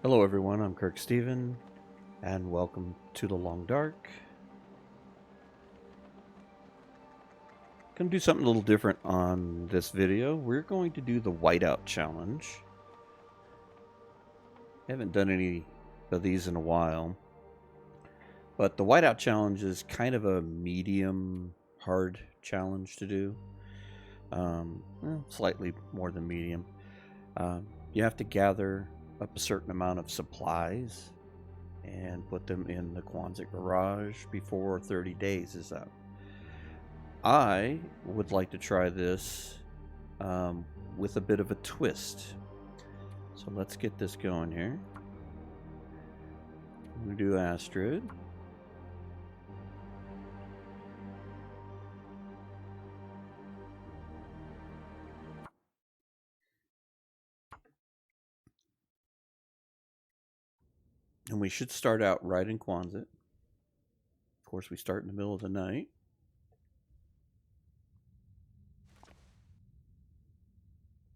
Hello everyone, I'm Kirk Steven, and welcome to the Long Dark. Gonna do something a little different on this video. We're going to do the Whiteout challenge. I haven't done any of these in a while, but the Whiteout challenge is kind of a medium hard challenge to do. Slightly more than medium. You have to gather up a certain amount of supplies and put them in the Quonset garage before 30 days is up. I would like to try this with a bit of a twist. So let's get this going here. We do Astrid. And we should start out right in Quonset. Of course, we start in the middle of the night.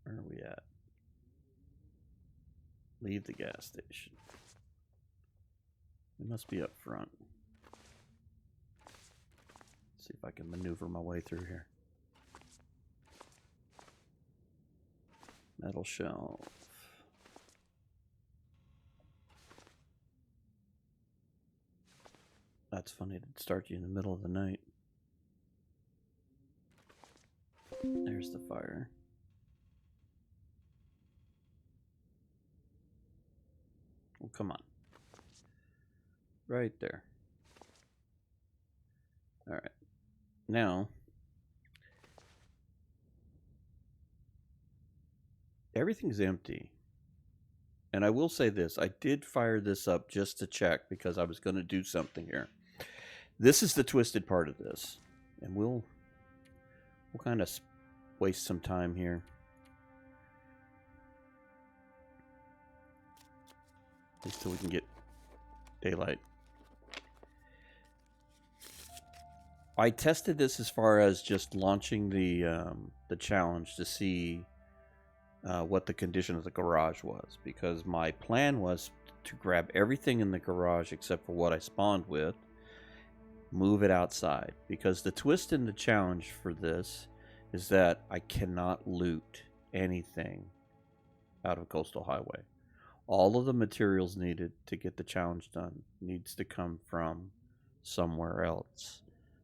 Where are we at? Leave the gas station. We must be up front. Let's see if I can maneuver my way through here. Metal shelf. That's funny to start you in the middle of the night. There's the fire. Oh, come on. Right there. All right. Now, everything's empty. And I will say this, I did fire this up just to check because I was going to do something here. This is the twisted part of this. And we'll kind of waste some time here. At least till we can get daylight. I tested this as far as just launching the challenge to see what the condition of the garage was, because my plan was to grab everything in the garage except for what I spawned with, move it outside, because the twist in the challenge for this is that I cannot loot anything out of Coastal Highway. All of the materials needed to get the challenge done needs to come from somewhere else.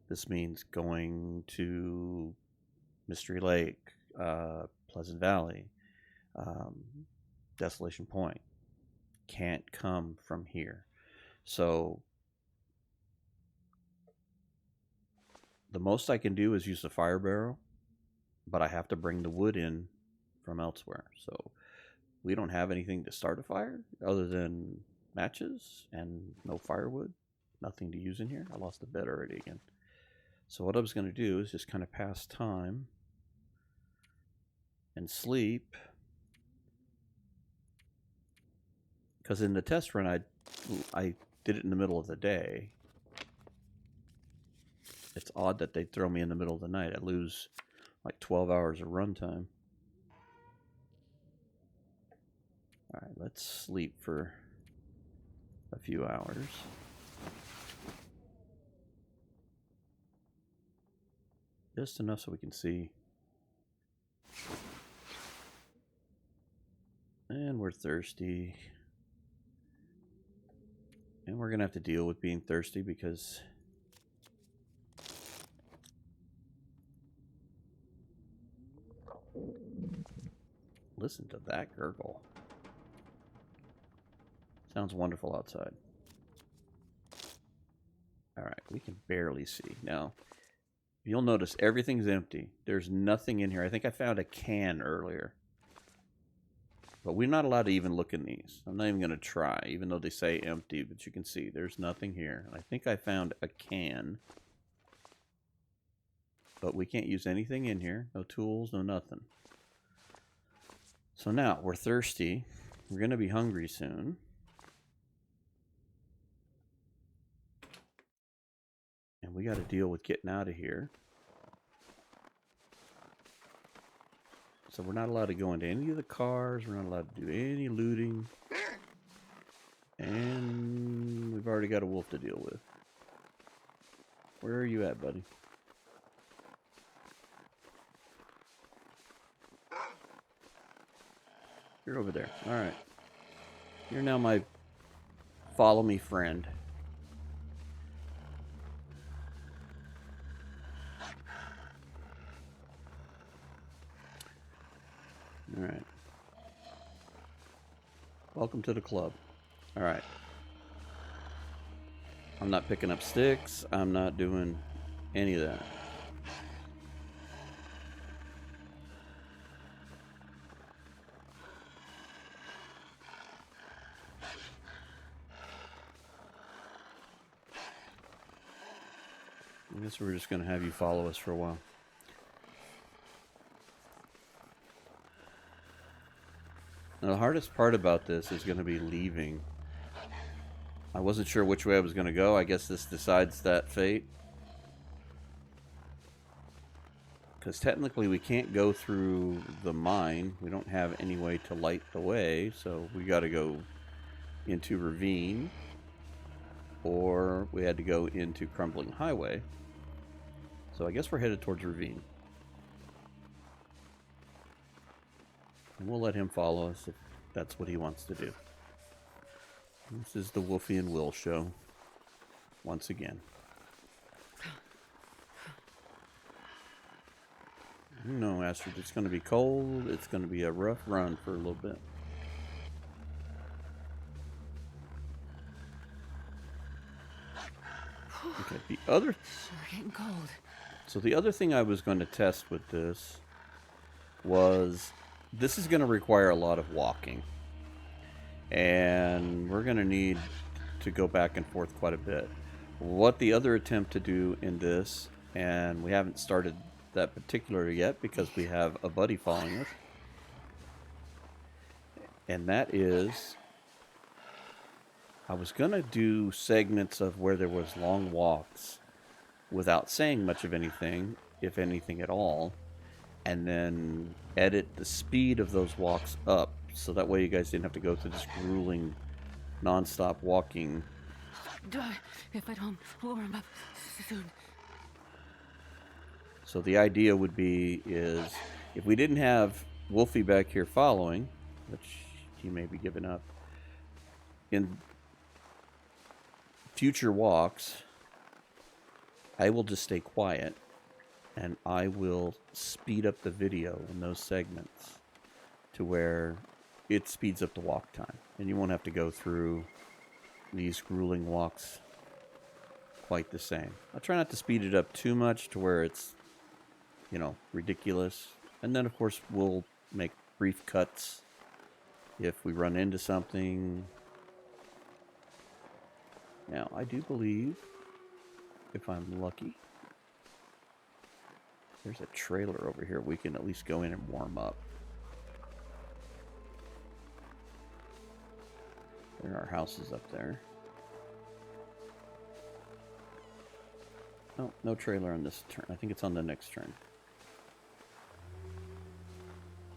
This means going to Mystery Lake, Pleasant Valley, Desolation Point. Can't come from here. So the most I can do is use the fire barrel, but I have to bring the wood in from elsewhere. So we don't have anything to start a fire other than matches and no firewood. Nothing to use in here. I lost the bed already again. So what I was going to do is just kind of pass time and sleep. Because in the test run, I did it in the middle of the day. It's odd that they throw me in the middle of the night. I lose like 12 hours of runtime. All right, let's sleep for a few hours. Just enough so we can see. And we're thirsty. And we're going to have to deal with being thirsty because listen to that gurgle. Sounds wonderful outside. All right, we can barely see. Now, you'll notice everything's empty. There's nothing in here. I think I found a can earlier. But we're not allowed to even look in these. I'm not even going to try, even though they say empty. But you can see there's nothing here. I think I found a can. But we can't use anything in here. No tools, no nothing. So now, we're thirsty. We're going to be hungry soon. And we got to deal with getting out of here. So we're not allowed to go into any of the cars. We're not allowed to do any looting. And we've already got a wolf to deal with. Where are you at, buddy? You're over there. Alright. You're now my follow me friend. Alright. Welcome to the club. Alright. I'm not picking up sticks. I'm not doing any of that. I guess we're just going to have you follow us for a while. Now, the hardest part about this is going to be leaving. I wasn't sure which way I was going to go. I guess this decides that fate. Because technically we can't go through the mine. We don't have any way to light the way. So we got to go into ravine. Or we had to go into crumbling highway. So I guess we're headed towards ravine. And we'll let him follow us if that's what he wants to do. This is the Wolfie and Will show. Once again. You know, Astrid, it's going to be cold. It's going to be a rough run for a little bit. Okay, the other... Sure getting cold. So the other thing I was going to test with this was... This is going to require a lot of walking. And we're going to need to go back and forth quite a bit. What the other attempt to do in this, and we haven't started that particular yet because we have a buddy following us. And that is... I was going to do segments of where there was long walks without saying much of anything, if anything at all. And then edit the speed of those walks up, so that way you guys didn't have to go through this grueling, non-stop walking. If I don't warm up soon. So the idea would be is, if we didn't have Wolfie back here following, which he may be giving up, in future walks, I will just stay quiet. And I will speed up the video in those segments to where it speeds up the walk time. And you won't have to go through these grueling walks quite the same. I'll try not to speed it up too much to where it's, you know, ridiculous. And then, of course, we'll make brief cuts if we run into something. Now, I do believe, if I'm lucky... There's a trailer over here. We can at least go in and warm up. There are houses up there. Oh, no trailer on this turn. I think it's on the next turn.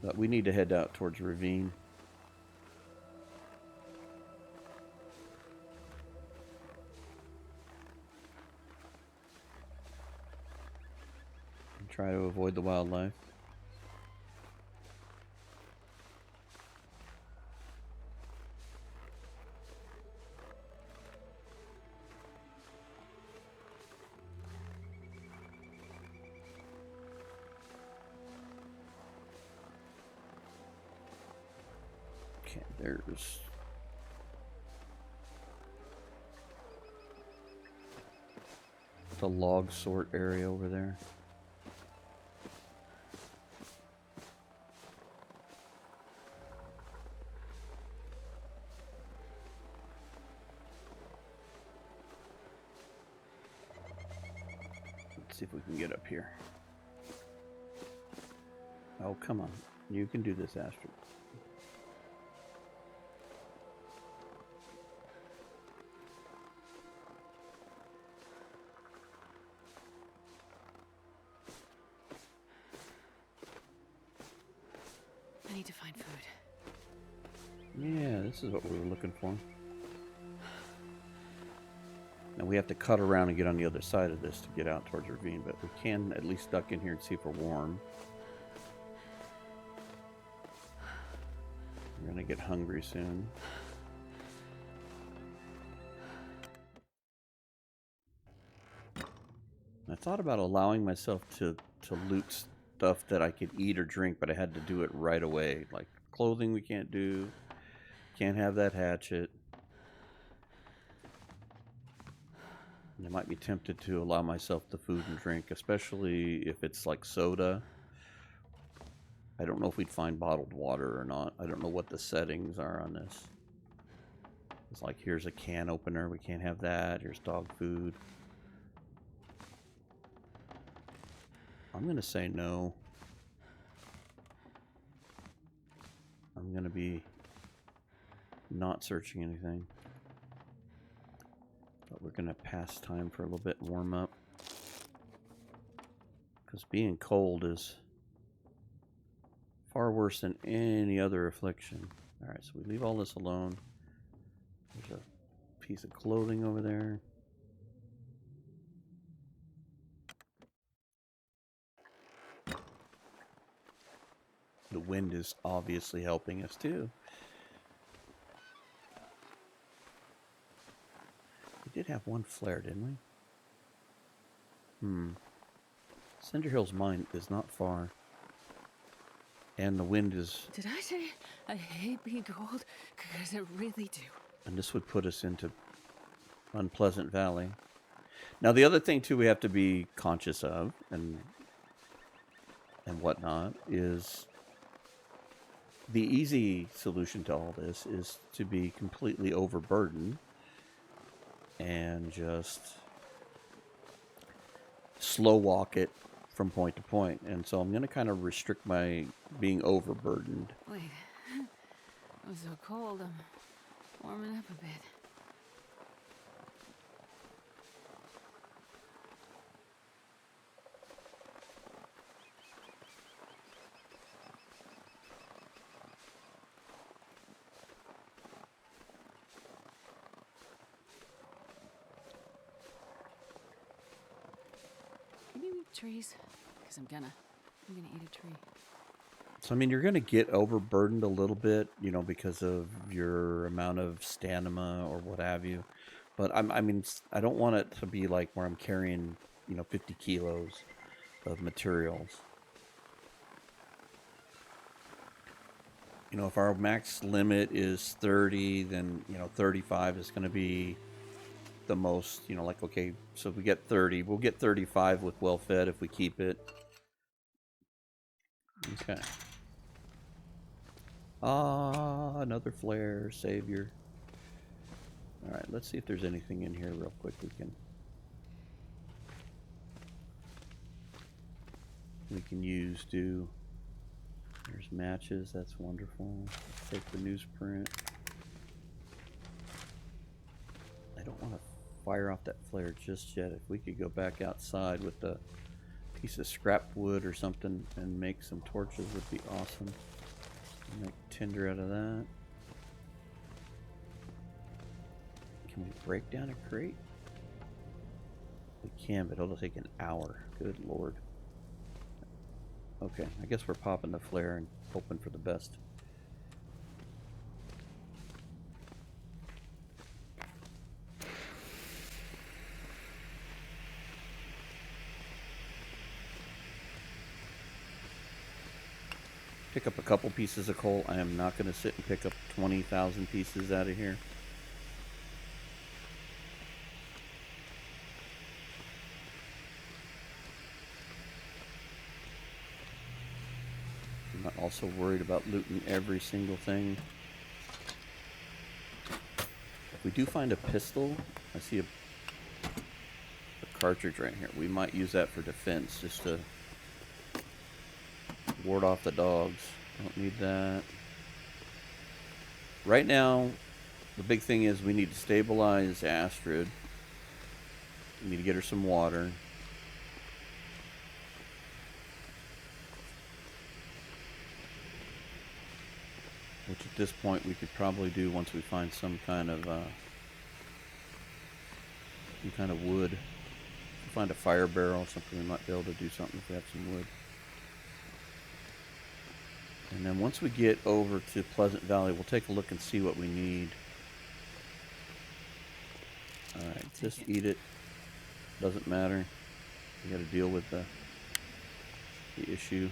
But we need to head out towards Ravine. Try to avoid the wildlife. Okay, there's... the log sort area over there. See if we can get up here. Oh, come on. You can do this, Astrid. I need to find food. Yeah, this is what we were looking for. And we have to cut around and get on the other side of this to get out towards the ravine, but we can at least duck in here and see if we're warm. We're gonna get hungry soon. I thought about allowing myself to loot stuff that I could eat or drink, but I had to do it right away. Like clothing we can't do. Can't have that hatchet. And I might be tempted to allow myself the food and drink, especially if it's like soda. I don't know if we'd find bottled water or not. I don't know what the settings are on this. It's like, here's a can opener. We can't have that. Here's dog food. I'm going to say no. I'm going to be not searching anything. But we're going to pass time for a little bit and warm up. Because being cold is far worse than any other affliction. Alright, so we leave all this alone. There's a piece of clothing over there. The wind is obviously helping us too. We did have one flare, didn't we? Cinder Hill's mine is not far. And the wind is... Did I say I hate being cold? Because I really do. And this would put us into Unpleasant Valley. Now the other thing too we have to be conscious of and whatnot is the easy solution to all this is to be completely overburdened and just slow walk it from point to point. And so I'm going to kind of restrict my being overburdened. Wait. I'm so cold. I'm warming up a bit. Can you eat trees? Because I'm gonna eat a tree. So, I mean, you're going to get overburdened a little bit, you know, because of your amount of stamina or what have you. But, I mean, I don't want it to be like where I'm carrying, you know, 50 kilos of materials. You know, if our max limit is 30, then, you know, 35 is going to be the most, you know, like, okay, so if we get 30, we'll get 35 with well-fed if we keep it. Okay. Ah, another flare, savior. Alright, let's see if there's anything in here real quick we can use. There's matches, that's wonderful. Let's take the newsprint. I don't want to fire off that flare just yet. If we could go back outside with a piece of scrap wood or something and make some torches would be awesome. Make tinder out of that. Can we break down a crate? We can, but it'll take an hour. Good lord. Okay, I guess we're popping the flare and hoping for the best. Pick up a couple pieces of coal. I am not going to sit and pick up 20,000 pieces out of here. I'm not also worried about looting every single thing. If we do find a pistol, I see a cartridge right here. We might use that for defense, just to ward off the dogs. Don't need that. Right now, the big thing is we need to stabilize Astrid. We need to get her some water. Which at this point we could probably do once we find some kind of some kind of wood. Find a fire barrel or something, we might be able to do something if we have some wood. And then once we get over to Pleasant Valley, we'll take a look and see what we need. Alright, just eat it. Doesn't matter. We gotta deal with the issue.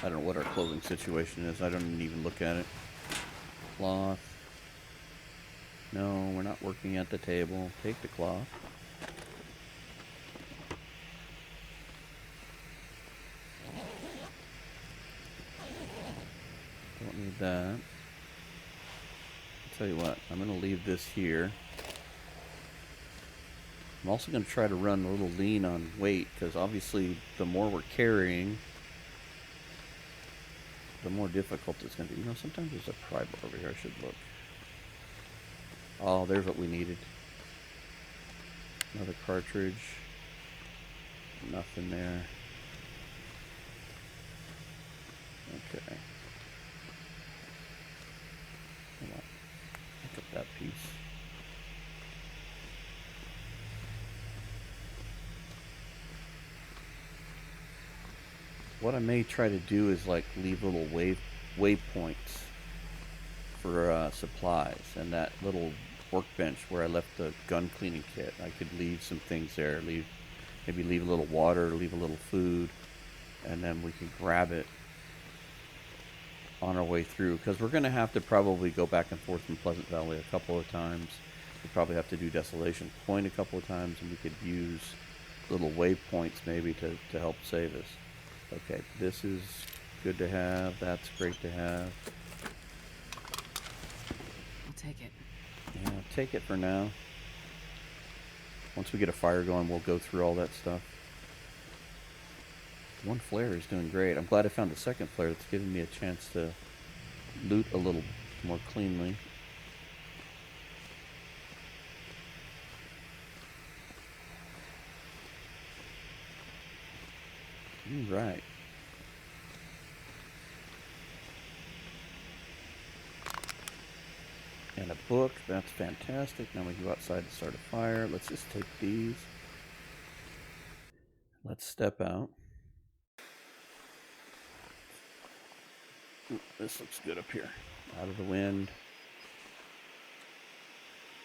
I don't know what our clothing situation is. I don't even look at it. Cloth. No, we're not working at the table. Take the cloth. Don't need that. I'll tell you what, I'm going to leave this here. I'm also going to try to run a little lean on weight, because obviously the more we're carrying, the more difficult it's going to be. You know, sometimes there's a pry bar over here. I should look. Oh, there's what we needed. Another cartridge. Nothing there. Okay. Hold on. Pick up that piece. What I may try to do is like leave little waypoints for supplies, and that little workbench where I left the gun cleaning kit, I could leave some things there. Maybe leave a little water, leave a little food, and then we can grab it on our way through, because we're going to have to probably go back and forth from Pleasant Valley a couple of times. We probably have to do Desolation Point a couple of times, and we could use little waypoints maybe to help save us. Okay, this is good to have. That's great to have. I'll take it. Yeah, take it for now. Once we get a fire going, we'll go through all that stuff. One flare is doing great. I'm glad I found the second flare. That's giving me a chance to loot a little more cleanly. Right. And a book. That's fantastic. Now we go outside to start a fire. Let's just take these. Let's step out. Ooh, this looks good up here. Out of the wind.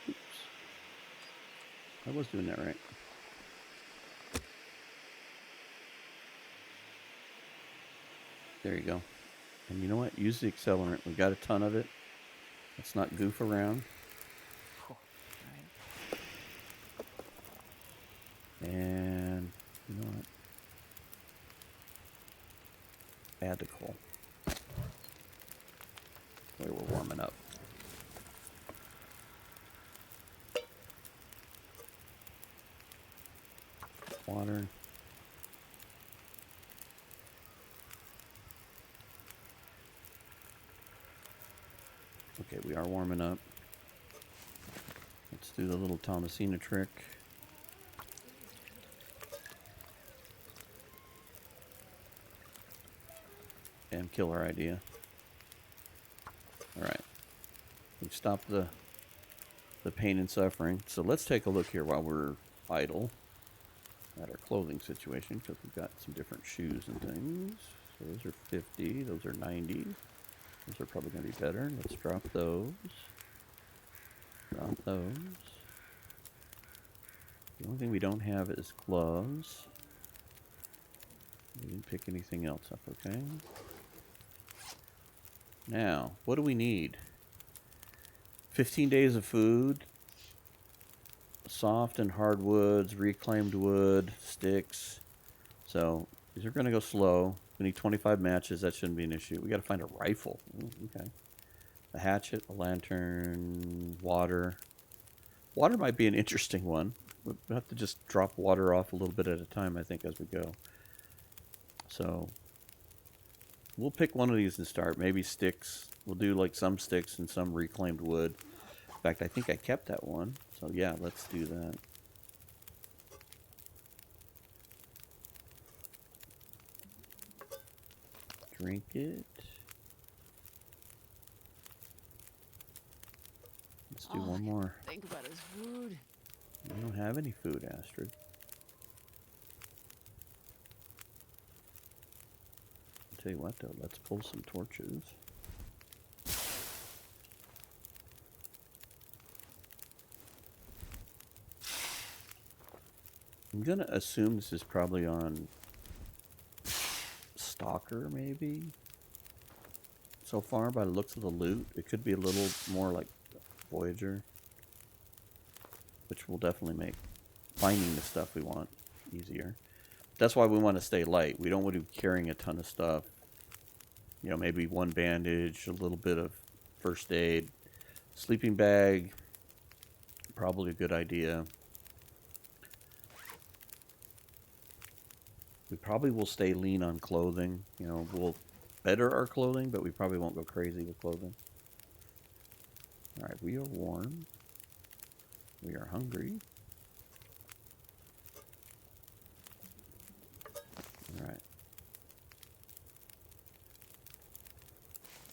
Oops. I was doing that right. There you go. And you know what? Use the accelerant. We got a ton of it. Let's not goof around. And you know what? Add the coal. Wait, we're warming up. Water. Okay, we are warming up. Let's do the little Thomasina trick. And kill our idea. Alright. We've stopped the pain and suffering. So let's take a look here while we're idle at our clothing situation, because we've got some different shoes and things. So those are 50, those are 90. Those are probably going to be better. Let's drop those. Drop those. The only thing we don't have is gloves. We didn't pick anything else up, okay? Now, what do we need? 15 days of food, soft and hard woods, reclaimed wood, sticks. So these are going to go slow. We need 25 matches. That shouldn't be an issue. We got to find a rifle. Ooh, okay. A hatchet, a lantern, water. Water might be an interesting one. We'll have to just drop water off a little bit at a time, I think, as we go. So we'll pick one of these and start. Maybe sticks. We'll do like some sticks and some reclaimed wood. In fact, I think I kept that one. So yeah, let's do that. Drink it. one more. Think about his food. We don't have any food, Astrid. I'll tell you what, though. Let's pull some torches. I'm gonna assume this is probably on Stalker, maybe? So far, by the looks of the loot, it could be a little more like Voyager, which will definitely make finding the stuff we want easier. That's why we want to stay light. We don't want to be carrying a ton of stuff. You know, maybe one bandage, a little bit of first aid, sleeping bag, probably a good idea. We probably will stay lean on clothing. You know, we'll better our clothing, but we probably won't go crazy with clothing. All right, we are warm. We are hungry. All right.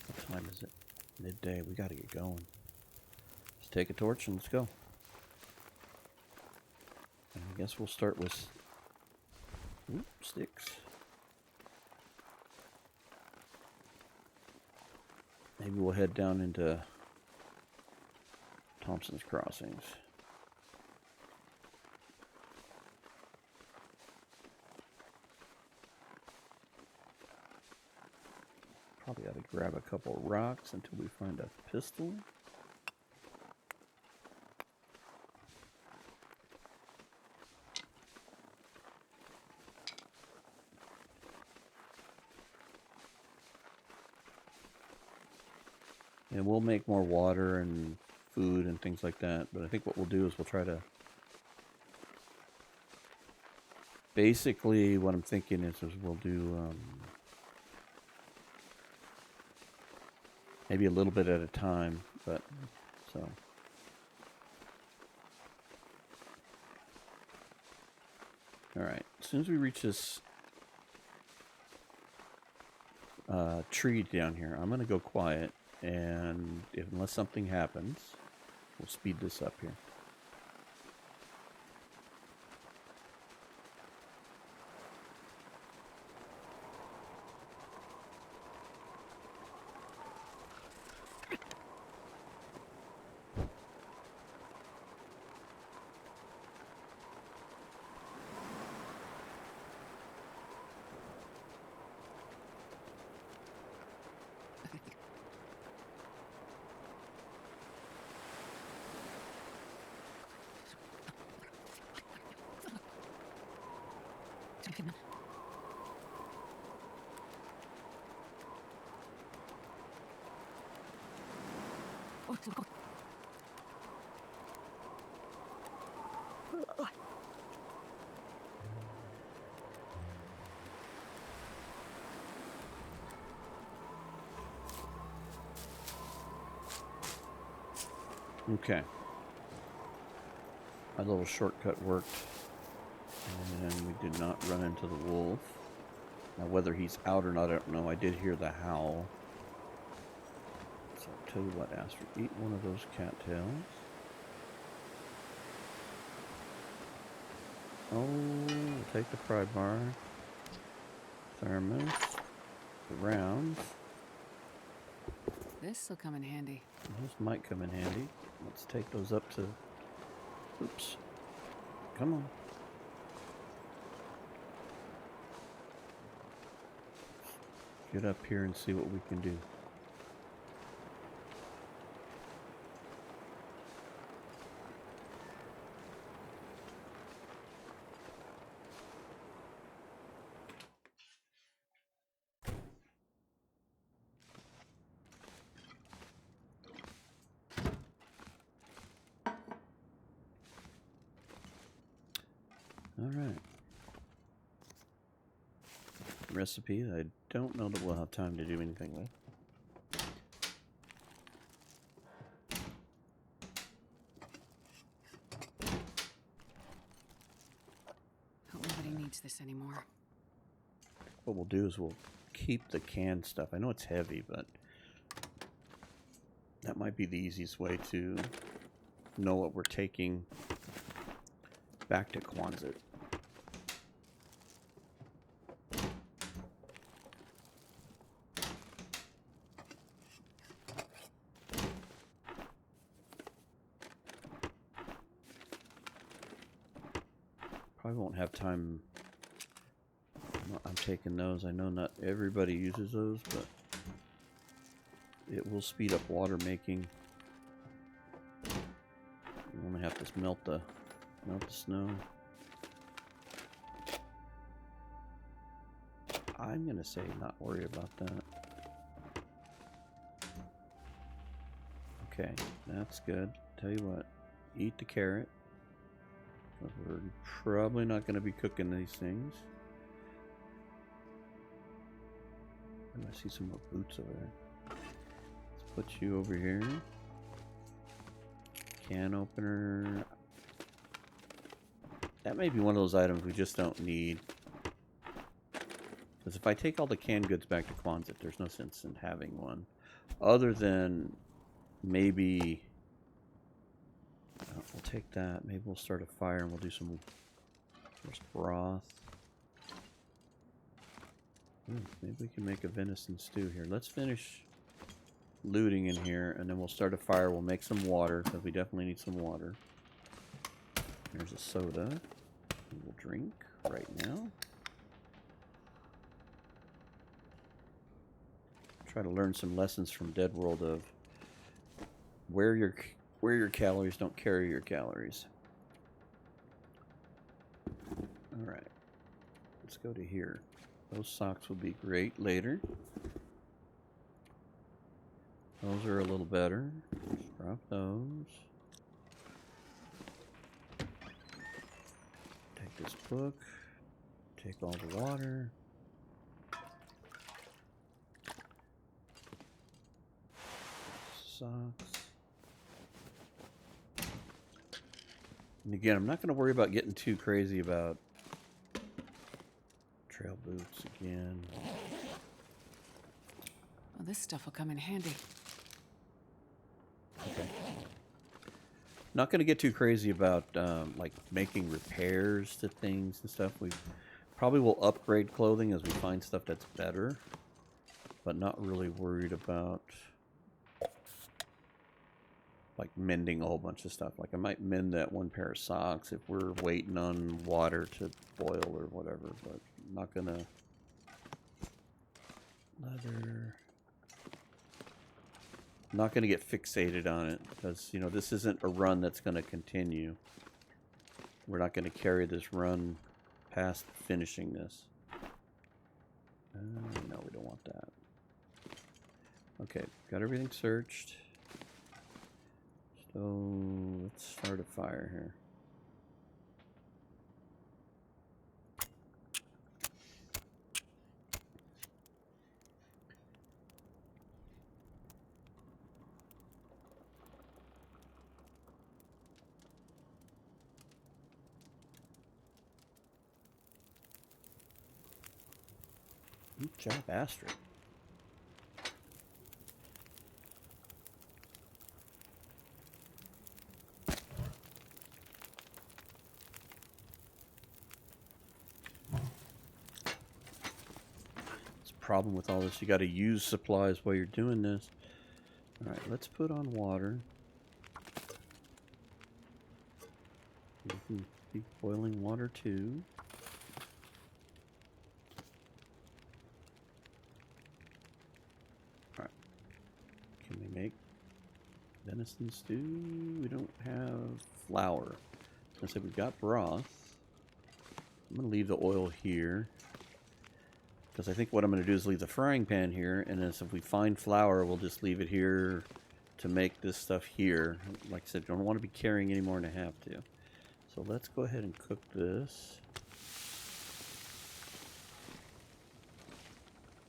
What time is it? Midday. We got to get going. Let's take a torch and let's go. And I guess we'll start with sticks. Maybe we'll head down into Thompson's Crossings. Probably ought to grab a couple of rocks until we find a pistol. And we'll make more water and food and things like that. But I think what we'll do is we'll try to... Basically, what I'm thinking is we'll do... maybe a little bit at a time, but... So... Alright, as soon as we reach this... tree down here, I'm going to go quiet. And unless something happens, we'll speed this up here. Okay. My little shortcut worked. And we did not run into the wolf. Now, whether he's out or not, I don't know. I did hear the howl. So I'll tell you what, Astrid, eat one of those cattails. Oh, we'll take the pry bar. Thermos. The rounds. This'll come in handy. Those might come in handy. Let's take those up to... Oops. Come on. Get up here and see what we can do. All right. Recipe I don't know that we'll have time to do anything with. Hope nobody needs this anymore. What we'll do is we'll keep the canned stuff. I know it's heavy, but that might be the easiest way to know what we're taking back to Quonset. Probably won't have time. I'm taking those. I know not everybody uses those, but it will speed up water making. You only have to melt the snow. I'm gonna say not worry about that. Okay, that's good. Tell you what, eat the carrot. We're probably not going to be cooking these things. And I see some more boots over there. Let's put you over here. Can opener. That may be one of those items we just don't need. Because if I take all the canned goods back to Quonset, there's no sense in having one. Other than maybe... we'll take that. Maybe we'll start a fire and we'll do some broth. Maybe we can make a venison stew here. Let's finish looting in here and then we'll start a fire. We'll make some water because we definitely need some water. There's a soda. We'll drink right now. Try to learn some lessons from Dead World of where your calories don't carry your calories. Alright. Let's go to here. Those socks will be great later. Those are a little better. Drop those. Take this book. Take all the water. Socks. And again, I'm not going to worry about getting too crazy about trail boots again. Well, this stuff will come in handy. Okay. Not going to get too crazy about like making repairs to things and stuff. We probably will upgrade clothing as we find stuff that's better, but not really worried about like mending a whole bunch of stuff. Like I might mend that one pair of socks if we're waiting on water to boil or whatever, but I'm not gonna leather. I'm not gonna get fixated on it because you know this isn't a run that's gonna continue. We're not gonna carry this run past finishing this. No, we don't want that. Okay, got everything searched. So let's start a fire here. Good job, Astrid. Problem with all this, you got to use supplies while you're doing this. All right, let's put on water. You can be boiling water too. All right, can we make venison stew? We don't have flour. I said we've got broth. I'm gonna leave the oil here. Because I think what I'm going to do is leave the frying pan here, and then if we find flour, we'll just leave it here to make this stuff here. Like I said, don't want to be carrying any more than I have to. So let's go ahead and cook this.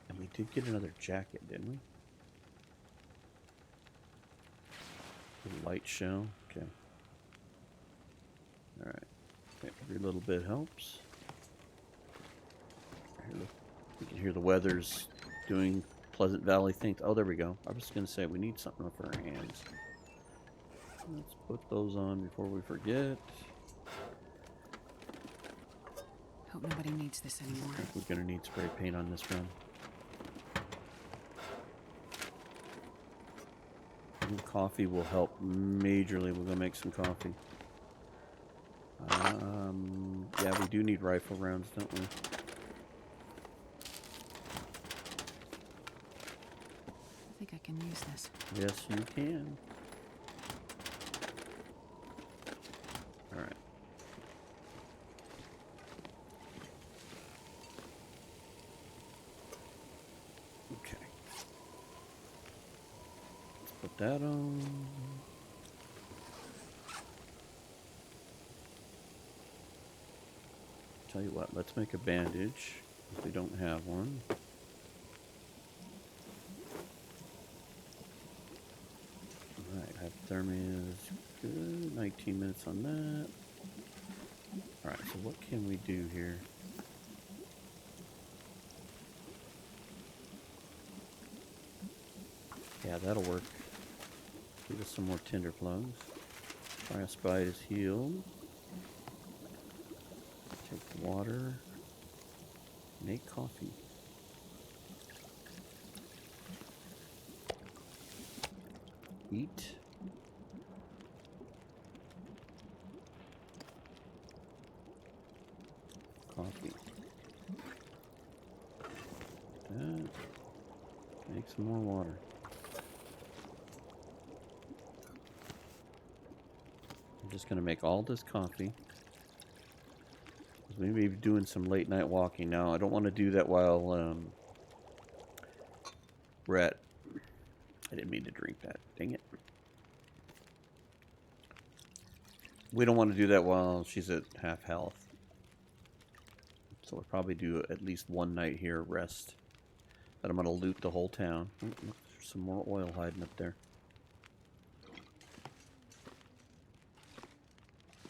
And we did get another jacket, didn't we? A light shell. Okay. Alright. Every little bit helps. Here, look. You can hear the weather's doing Pleasant Valley things. Oh, there we go. I was going to say we need something for our hands. Let's put those on before we forget. Hope nobody needs this anymore. I think we're gonna need spray paint on this run. Coffee will help majorly. We're gonna make some coffee. Yeah, we do need rifle rounds, don't we? I think I can use this. Yes, you can. All right. Okay. Let's put that on. Tell you what, let's make a bandage if we don't have one. Alright, hypothermia is good. 19 minutes on that. Alright, so what can we do here? Yeah, that'll work. Give us some more tinder plugs. Frostbite is healed. Take the water. Make coffee. Eat. Coffee. That. Make some more water. I'm just going to make all this coffee. We may be doing some late night walking now. I don't want to do that while we're at... I didn't mean to drink that. Dang it. We don't want to do that while she's at half health. So we'll probably do at least one night here, rest. But I'm going to loot the whole town. Oh, look, there's some more oil hiding up there.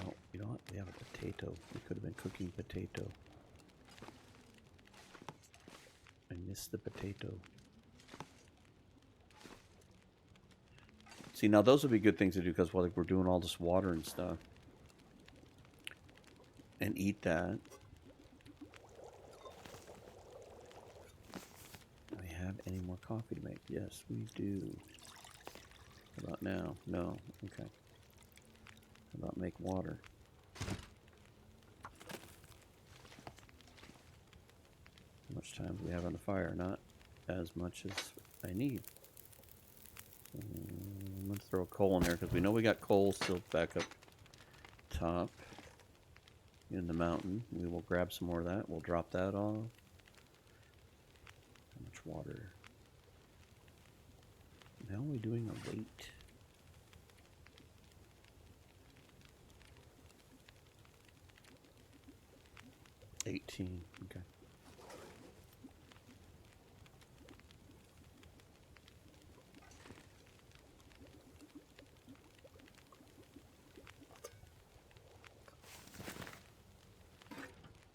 Oh, you know what? We have a potato. We could have been cooking potato. I missed the potato. See, now those would be good things to do because well, like, we're doing all this water and stuff. And eat that. Do we have any more coffee to make? Yes, we do. How about now? No. Okay. How about make water? How much time do we have on the fire? Not as much as I need. I'm going to throw coal in there because we know we got coal still back up top in the mountain. We will grab some more of that. We'll drop that off. How much water? Now we're doing a weight. $18. Okay.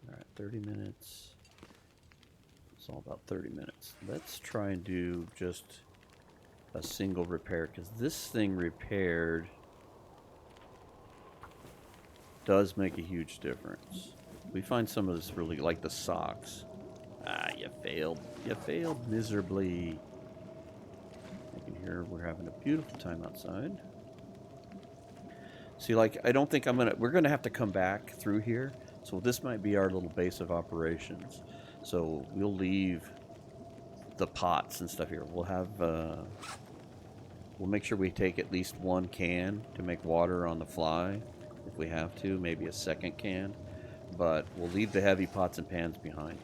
All right, 30 minutes. It's all about 30 minutes. Let's try and do just a single repair because this thing repaired does make a huge difference. We find some of this really, like the socks. Ah, you failed. You failed miserably. You can hear we're having a beautiful time outside. See, like, I don't think we're gonna have to come back through here. So this might be our little base of operations. So we'll leave the pots and stuff here. We'll have, we'll make sure we take at least one can to make water on the fly. If we have to, maybe a second can. But we'll leave the heavy pots and pans behind.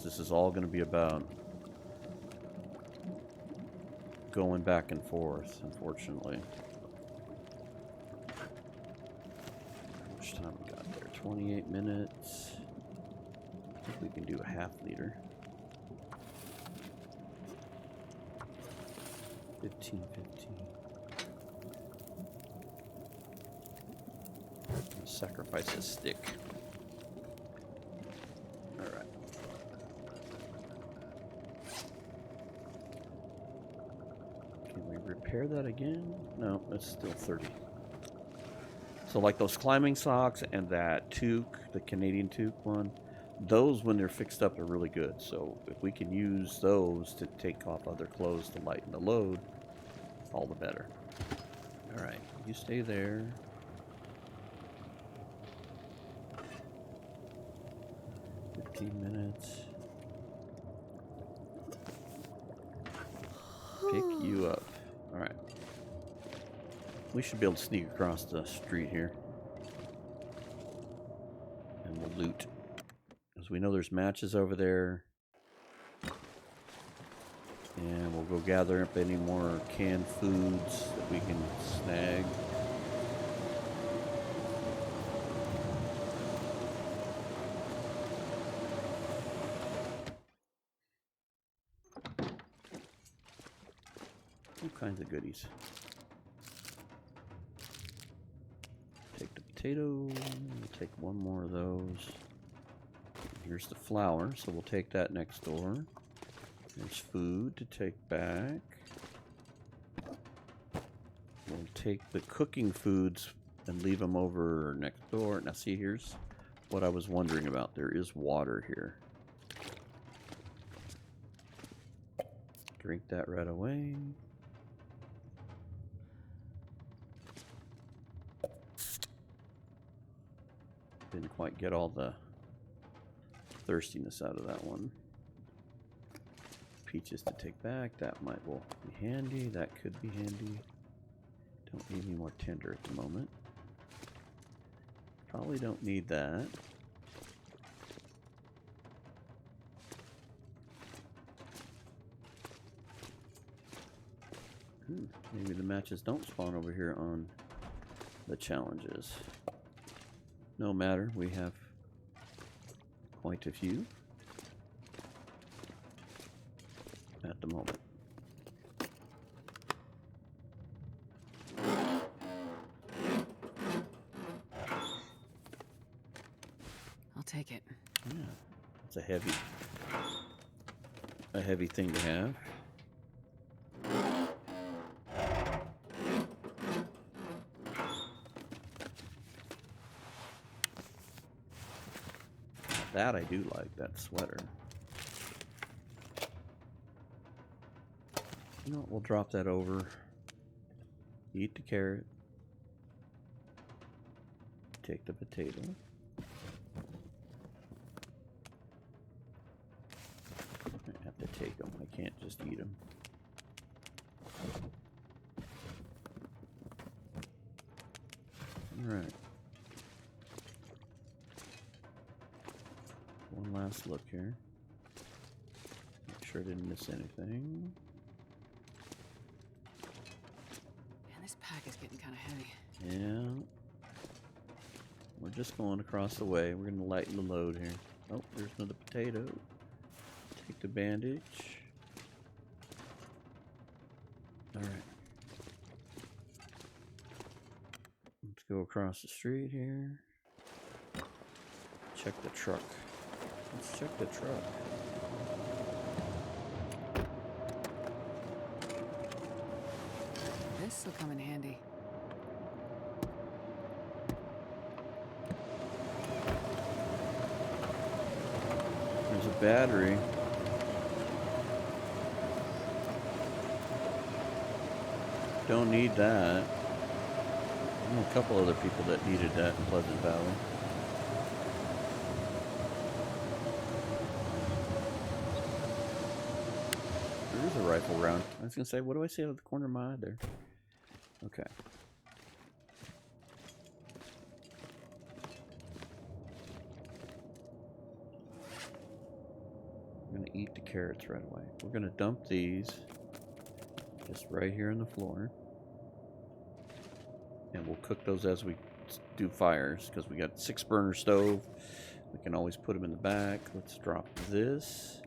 This is all going to be about going back and forth, unfortunately. How much time we got there? 28 minutes. I think we can do a half liter. 15. Sacrifice a stick. Alright. Can we repair? repair that again? No, it's still 30. So like those climbing socks and that toque, the Canadian toque one, those when they're fixed up are really good. So if we can use those to take off other clothes to lighten the load, all the better. All right, you stay there. Minutes. Pick you up. Alright. We should be able to sneak across the street here. And we'll loot. Because we know there's matches over there. And we'll go gather up any more canned foods that we can snag. All kinds of goodies. Take the potato. We'll take one more of those. Here's the flour, so we'll take that next door. There's food to take back. We'll take the cooking foods and leave them over next door. Now see, here's what I was wondering about. There is water here. Drink that right away. Didn't quite get all the thirstiness out of that one. Peaches to take back. That might well be handy. That could be handy. Don't need any more tinder at the moment. Probably don't need that. Maybe the matches don't spawn over here on the challenges. No matter, we have quite a few at the moment. I'll take it. Yeah, it's a heavy thing to have. That I do like, that sweater. You know what, we'll drop that over. Eat the carrot. Take the potato. I have to take them, I can't just eat them. Alright. One last look here. Make sure I didn't miss anything. Man, this pack is getting kind of heavy. Yeah. We're just going across the way. We're going to lighten the load here. Oh, there's another potato. Take the bandage. Alright. Let's go across the street here. Check the truck. Let's check the truck. This will come in handy. There's a battery. Don't need that. I know a couple other people that needed that in Pleasant Valley. There's a rifle round. I was gonna say, what do I see out of the corner of my eye there? Okay. I'm gonna eat the carrots right away. We're gonna dump these just right here on the floor. And we'll cook those as we do fires, because we got 6-burner stove. We can always put them in the back. Let's drop this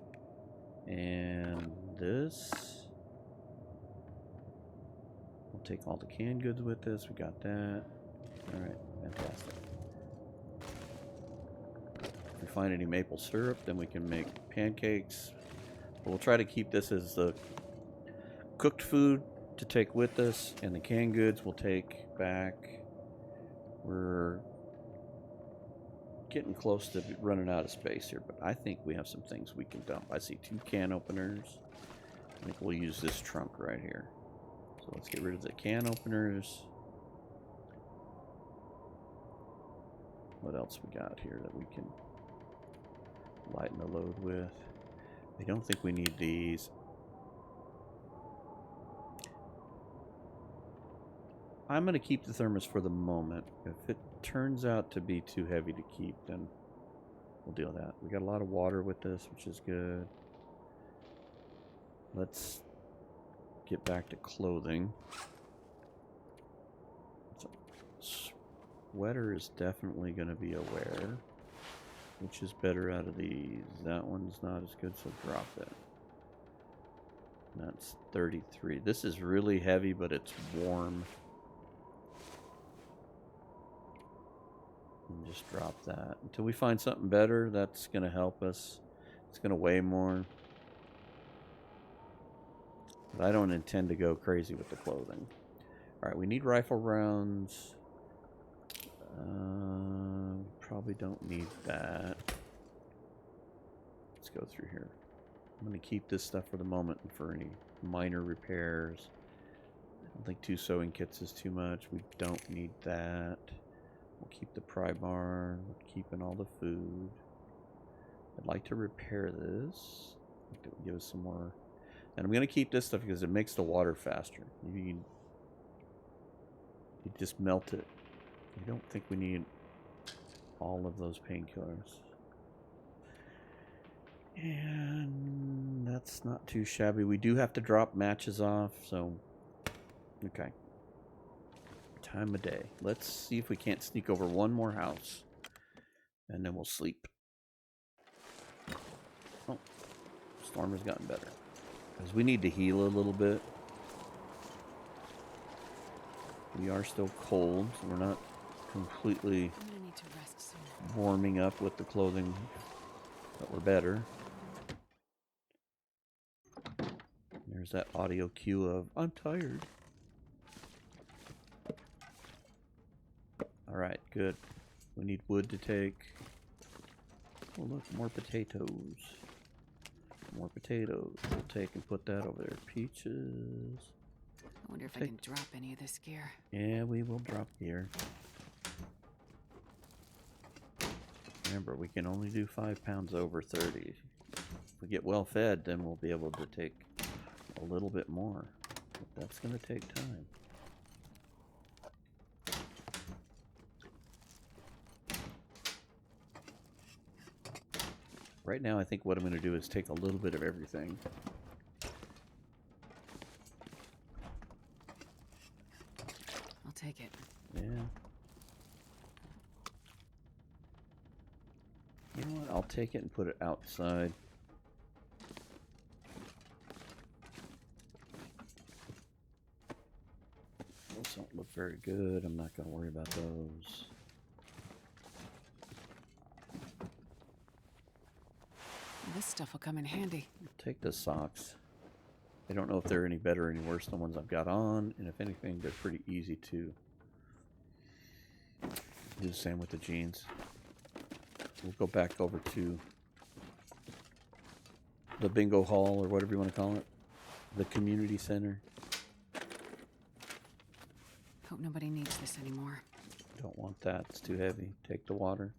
and this. We'll take all the canned goods with us. We got that. Alright, fantastic. If we find any maple syrup, then we can make pancakes. But we'll try to keep this as the cooked food to take with us, and the canned goods we'll take back. We're getting close to running out of space here, but I think we have some things we can dump. I see 2 can openers. I think we'll use this trunk right here. So let's get rid of the can openers. What else we got here that we can lighten the load with? I don't think we need these. I'm going to keep the thermos for the moment. If it turns out to be too heavy to keep, then we'll deal with that. We got a lot of water with this, which is good. Let's get back to clothing. So, sweater is definitely going to be a wear. Which is better out of these? That one's not as good, so drop that. That's 33. This is really heavy, but it's warm. And just drop that. Until we find something better, that's going to help us. It's going to weigh more. But I don't intend to go crazy with the clothing. Alright, we need rifle rounds. Probably don't need that. Let's go through here. I'm going to keep this stuff for the moment for any minor repairs. I don't think 2 sewing kits is too much. We don't need that. We'll keep the pry bar. We're keeping all the food. I'd like to repair this. That would give us some more. And I'm going to keep this stuff because it makes the water faster. You just melt it. I don't think we need all of those painkillers. And that's not too shabby. We do have to drop matches off, so okay. Time of day. Let's see if we can't sneak over one more house. And then we'll sleep. Oh, storm has gotten better. Because we need to heal a little bit. We are still cold, so we're not completely warming up with the clothing, but we're better. There's that audio cue of, I'm tired. Alright, good. We need wood to take. Oh look, more potatoes. More potatoes. We'll take and put that over there. Peaches. I wonder if I can drop any of this gear. Yeah, we will drop gear. Remember, we can only do 5 pounds over 30. If we get well fed, then we'll be able to take a little bit more. But that's going to take time. Right now, I think what I'm going to do is take a little bit of everything. I'll take it. Yeah. You know what? I'll take it and put it outside. Those don't look very good. I'm not going to worry about those. This stuff will come in handy. Take the socks. I don't know if they're any better or any worse than the ones I've got on, and if anything, they're pretty easy to do the same with the jeans. We'll go back over to the bingo hall, or whatever you want to call it. The community center. Hope nobody needs this anymore. Don't want that. It's too heavy. Take the water.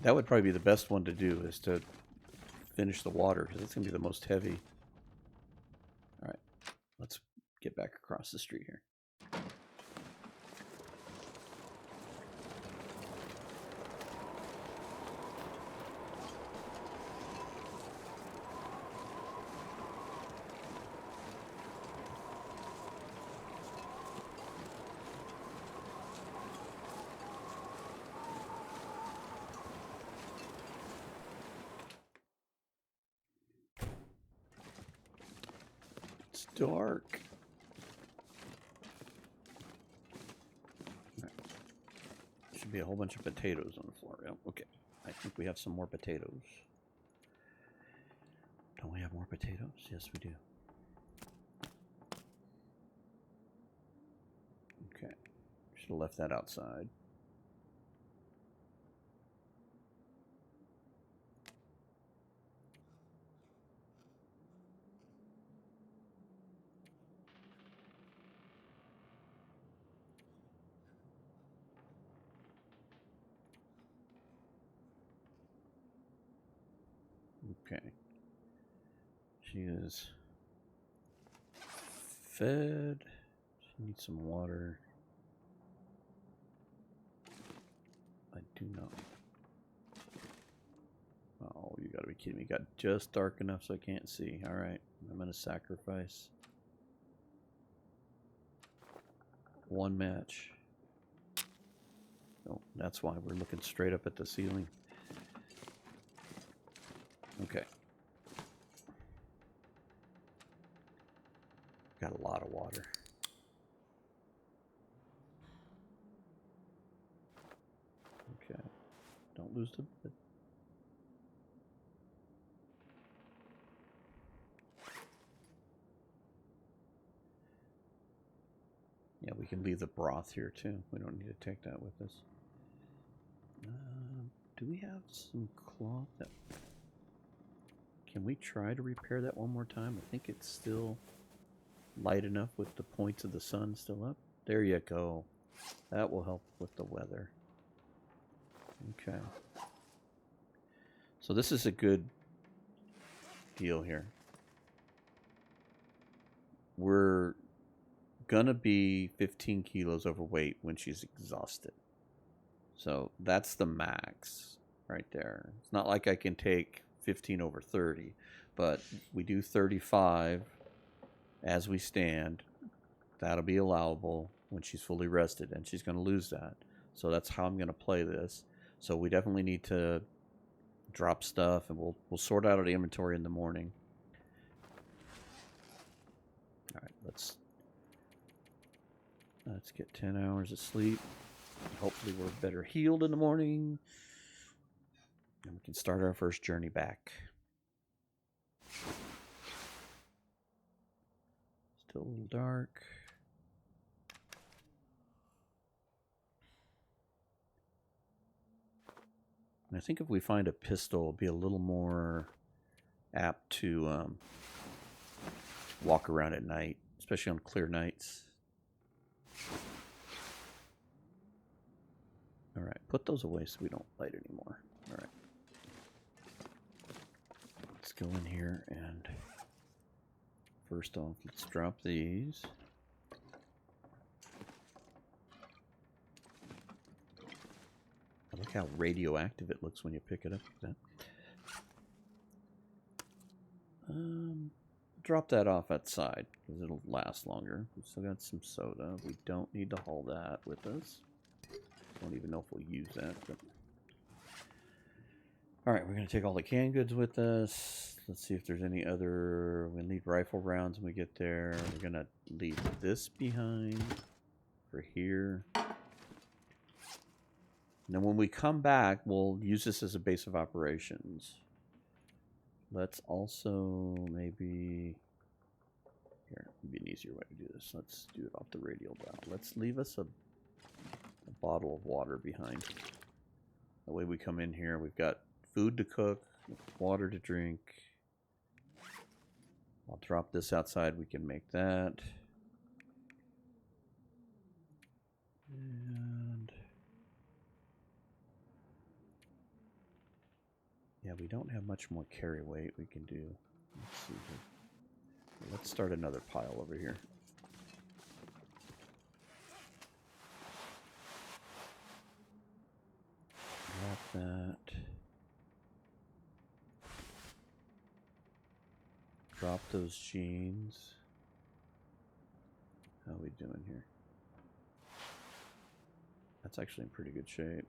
That would probably be the best one to do, is to finish the water, because it's going to be the most heavy. Alright, let's get back across the street here. It's dark. Right. Should be a whole bunch of potatoes on the floor. Yeah, okay. I think we have some more potatoes. Don't we have more potatoes? Yes, we do. Okay. Should have left that outside. Okay. She is fed. She needs some water. I do not. Oh, you gotta be kidding me. Got just dark enough so I can't see. Alright. I'm gonna sacrifice one match. Oh, that's why we're looking straight up at the ceiling. Okay. Got a lot of water. Okay. Don't lose the... Yeah, we can leave the broth here too. We don't need to take that with us. Do we have some cloth that... Can we try to repair that one more time? I think it's still light enough with the points of the sun still up. There you go. That will help with the weather. Okay. So this is a good deal here. We're gonna be 15 kilos overweight when she's exhausted. So that's the max right there. It's not like I can take 15 over 30, but we do 35 as we stand. That'll be allowable when she's fully rested, and she's going to lose that. So that's how I'm going to play this. So we definitely need to drop stuff, and we'll sort out our inventory in the morning. All right, let's get 10 hours of sleep. Hopefully we're better healed in the morning, and we can start our first journey back. Still a little dark. And I think if we find a pistol, it'll be a little more apt to walk around at night, especially on clear nights. All right, put those away so we don't light anymore. All right. Let's go in here and first off, let's drop these. Look how radioactive it looks when you pick it up like that. Drop that off outside because it'll last longer. We've still got some soda. We don't need to haul that with us. Don't even know if we'll use that. But... All right, we're going to take all the canned goods with us. Let's see if there's any other... We'll need rifle rounds when we get there. We're going to leave this behind for here. And then when we come back, we'll use this as a base of operations. Let's also maybe... Here, maybe an easier way to do this. Let's do it off the radial dial. Let's leave us a bottle of water behind. That way we come in here, we've got food to cook, water to drink. I'll drop this outside, we can make that. And yeah, we don't have much more carry weight we can do. Let's see here. Let's start another pile over here. Drop that. Drop those jeans. How are we doing here? That's actually in pretty good shape.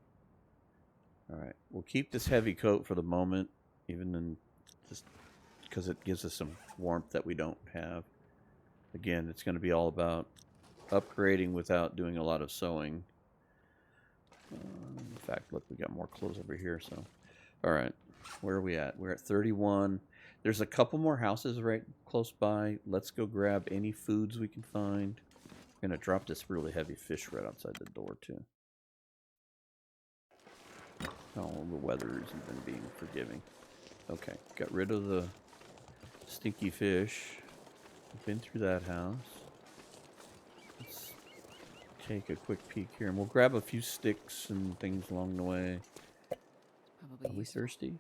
Alright, we'll keep this heavy coat for the moment, even in just because it gives us some warmth that we don't have. Again, it's going to be all about upgrading without doing a lot of sewing. In fact, look, we got more clothes over here, so All right. Where are we at? We're at 31. There's a couple more houses right close by. Let's go grab any foods we can find. I'm going to drop this really heavy fish right outside the door, too. Oh, the weather is even being forgiving. Okay, got rid of the stinky fish. Been through that house. Let's take a quick peek here, and we'll grab a few sticks and things along the way. Probably Are we useful. thirsty?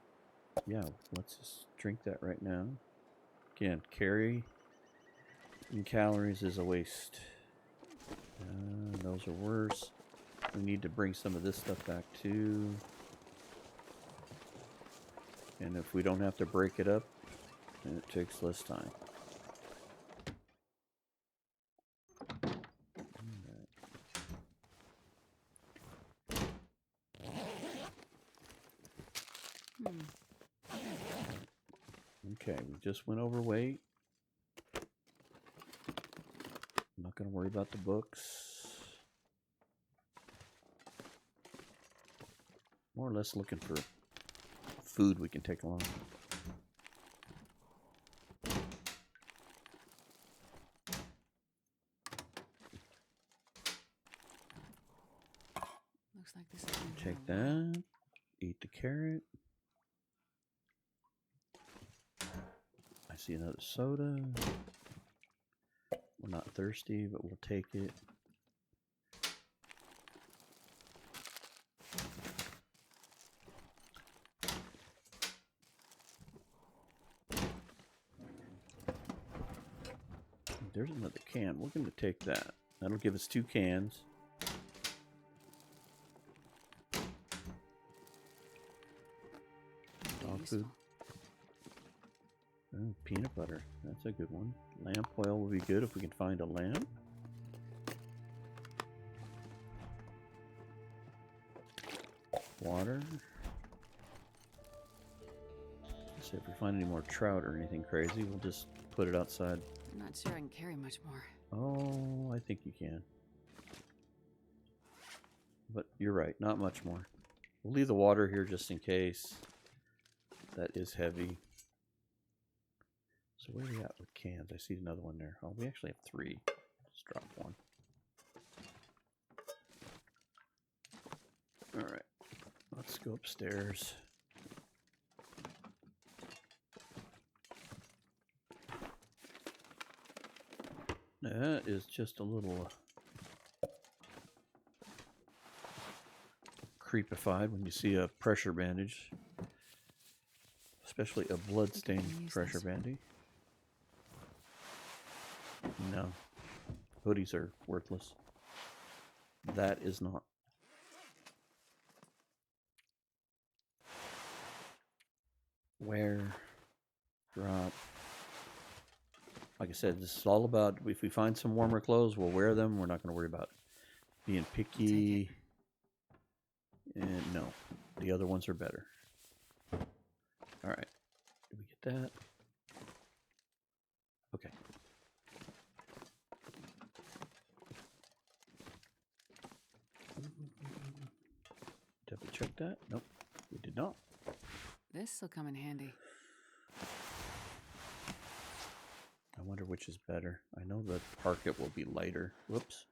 Yeah, let's just drink that right now. Again, carry in calories is a waste. Those are worse. We need to bring some of this stuff back too. And if we don't have to break it up, then it takes less time. Okay, we just went over weight. I'm not going to worry about the books. More or less looking for food we can take along. Looks like this is gonna Take be a while. that. Eat the carrot. I see another soda. We're not thirsty, but we'll take it. There's another can. We're going to take that. That'll give us 2 cans. Dog food. Oh, peanut butter. That's a good one. Lamp oil will be good if we can find a lamp. Water. Let's see if we find any more trout or anything crazy. We'll just put it outside. I'm not sure I can carry much more. Oh, I think you can. But you're right, not much more. We'll leave the water here just in case. That is heavy. So where are we at with cans? I see another one there. Oh, we actually have 3. Let's drop one. Alright. Let's go upstairs. That is just a little creepified when you see a pressure bandage. Especially a blood-stained pressure bandage. No. Hoodies are worthless. That is not. Wear. Drop. Like I said, this is all about if we find some warmer clothes, we'll wear them. We're not going to worry about being picky. And no, the other ones are better. All right. Did we get that? Okay. Did we check that? Nope, we did not. This will come in handy. I wonder which is better. I know the parket will be lighter. Whoops.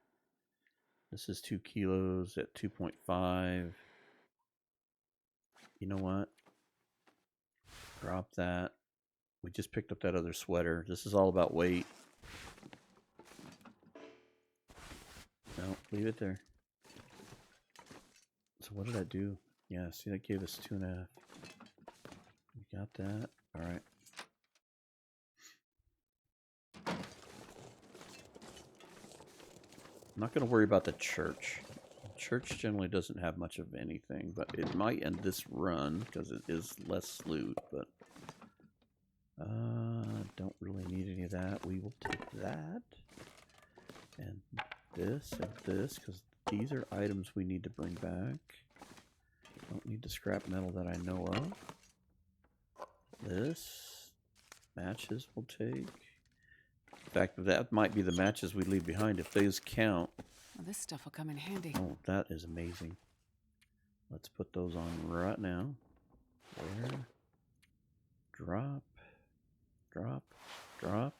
This is 2 kilos at 2.5. You know what? Drop that. We just picked up that other sweater. This is all about weight. No, leave it there. So what did I do? Yeah, see, that gave us 2.5. We got that. All right. I'm not going to worry about the church. The church generally doesn't have much of anything, but it might end this run because it is less loot, but don't really need any of that. We will take that and this because these are items we need to bring back. Don't need the scrap metal that I know of. This matches we'll take. In fact, that might be the matches we leave behind if those count. Well, this stuff will come in handy. Oh, that is amazing. Let's put those on right now. Flare. Drop. Drop. Drop.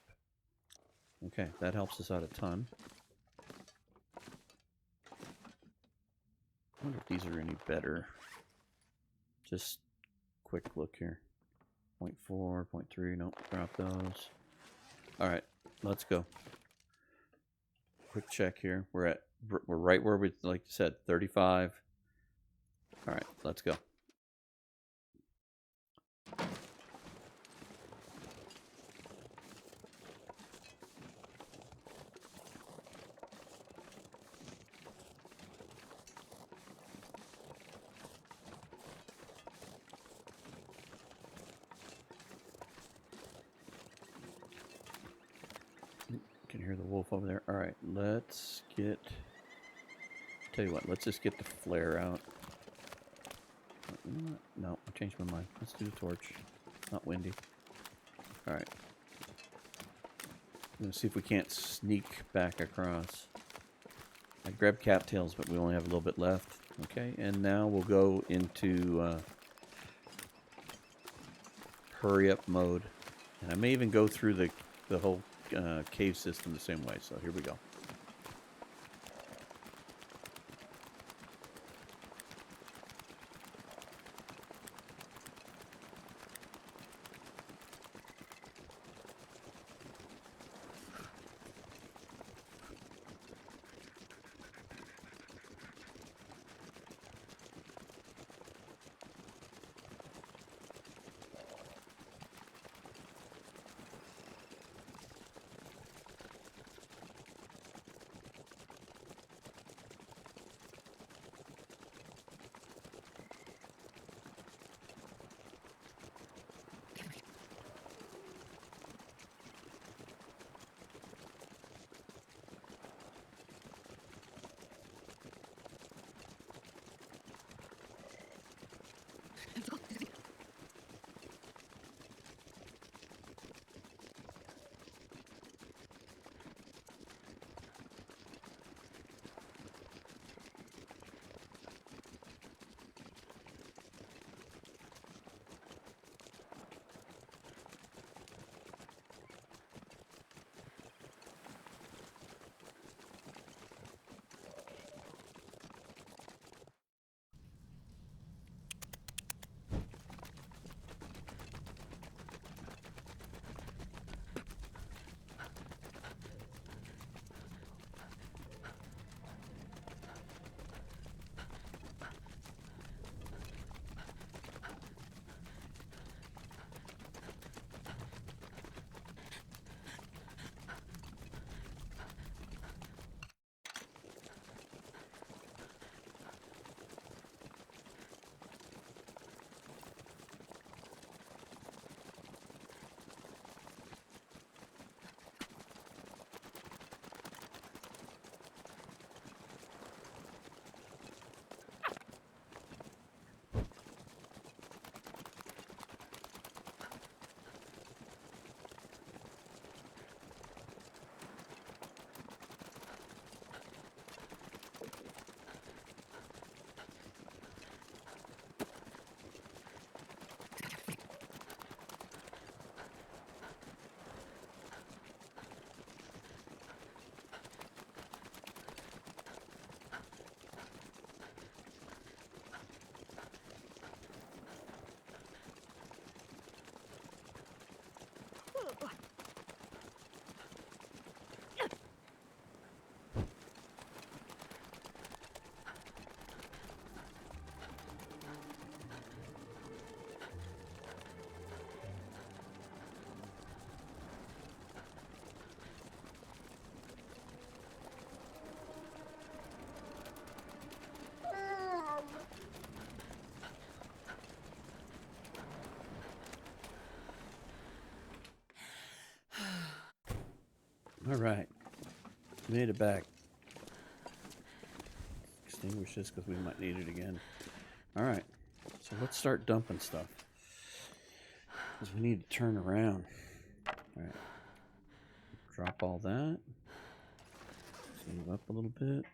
Okay, that helps us out a ton. I wonder if these are any better. Just quick look here. 0.4, 0.3, nope, drop those. Alright, let's go. Quick check here. We're right where we, like you said, 35. Alright, let's go. Can hear the wolf over there. Alright, let's get... Tell you what, let's just get the flare out. No, I changed my mind. Let's do the torch. Not windy. Alright. I'm going to see if we can't sneak back across. I grabbed cattails, but we only have a little bit left. Okay, and now we'll go into hurry up mode. And I may even go through the whole cave system the same way. So here we go. All right, made it back. Extinguish this because we might need it again. All right, so let's start dumping stuff because we need to turn around. All right, drop all that. Save up a little bit.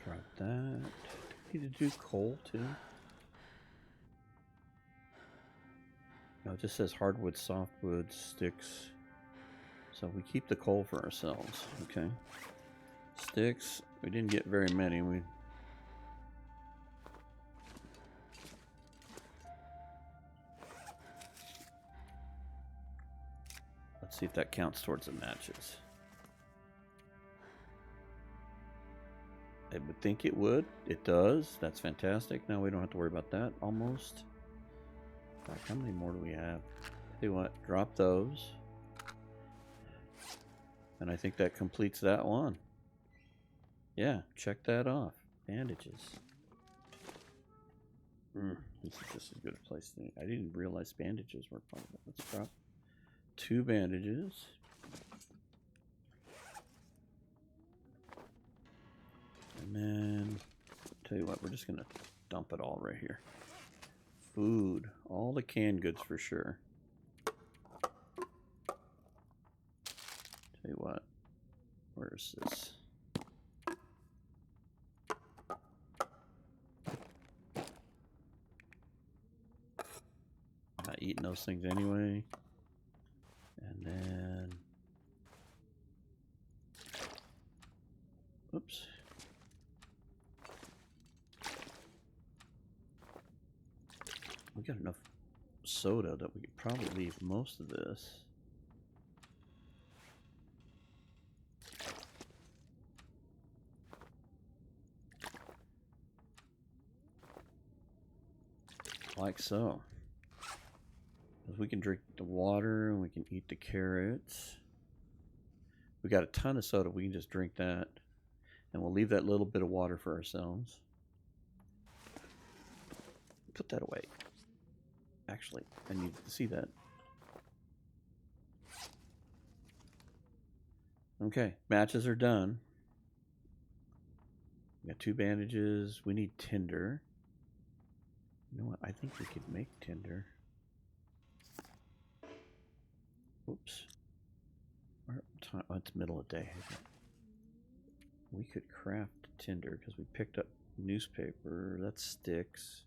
Drop that. need to do coal too? No, it just says hardwood, softwood, sticks. So we keep the coal for ourselves. Okay. Sticks. We didn't get very many. Let's see if that counts towards the matches. I would think it would. It does. That's fantastic. Now we don't have to worry about that almost. In fact, how many more do we have? Tell you what, drop those. And I think that completes that one. Yeah, check that off. Bandages. This is just as good a place to... I didn't realize bandages were part of it. Let's drop 2 bandages. And then, tell you what, we're just going to dump it all right here. Food. All the canned goods for sure. Tell you what, where's this? Not eating those things anyway. And then, oops. We got enough soda that we could probably leave most of this. Like so. Because we can drink the water and we can eat the carrots. We got a ton of soda. We can just drink that. And we'll leave that little bit of water for ourselves. Put that away. Actually, I need to see that. Okay, matches are done. We got 2 bandages. We need tinder. You know what? I think we could make tinder. Oops. Oh, it's middle of day. We could craft tinder because we picked up newspaper. That sticks.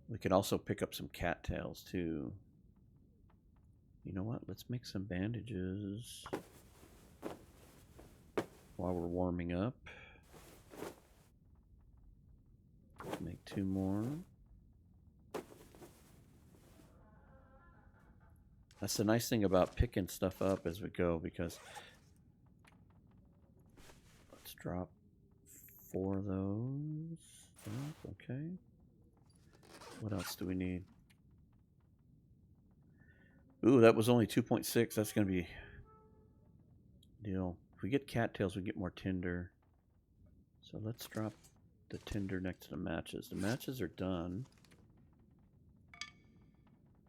We could also pick up some cattails too. You know what? Let's make some bandages while we're warming up. Make 2 more. That's the nice thing about picking stuff up as we go, because let's drop 4 of those. Okay. What else do we need? Ooh, that was only 2.6. That's going to be deal. If we get cattails, we get more tinder. So let's drop the tinder next to the matches. The matches are done.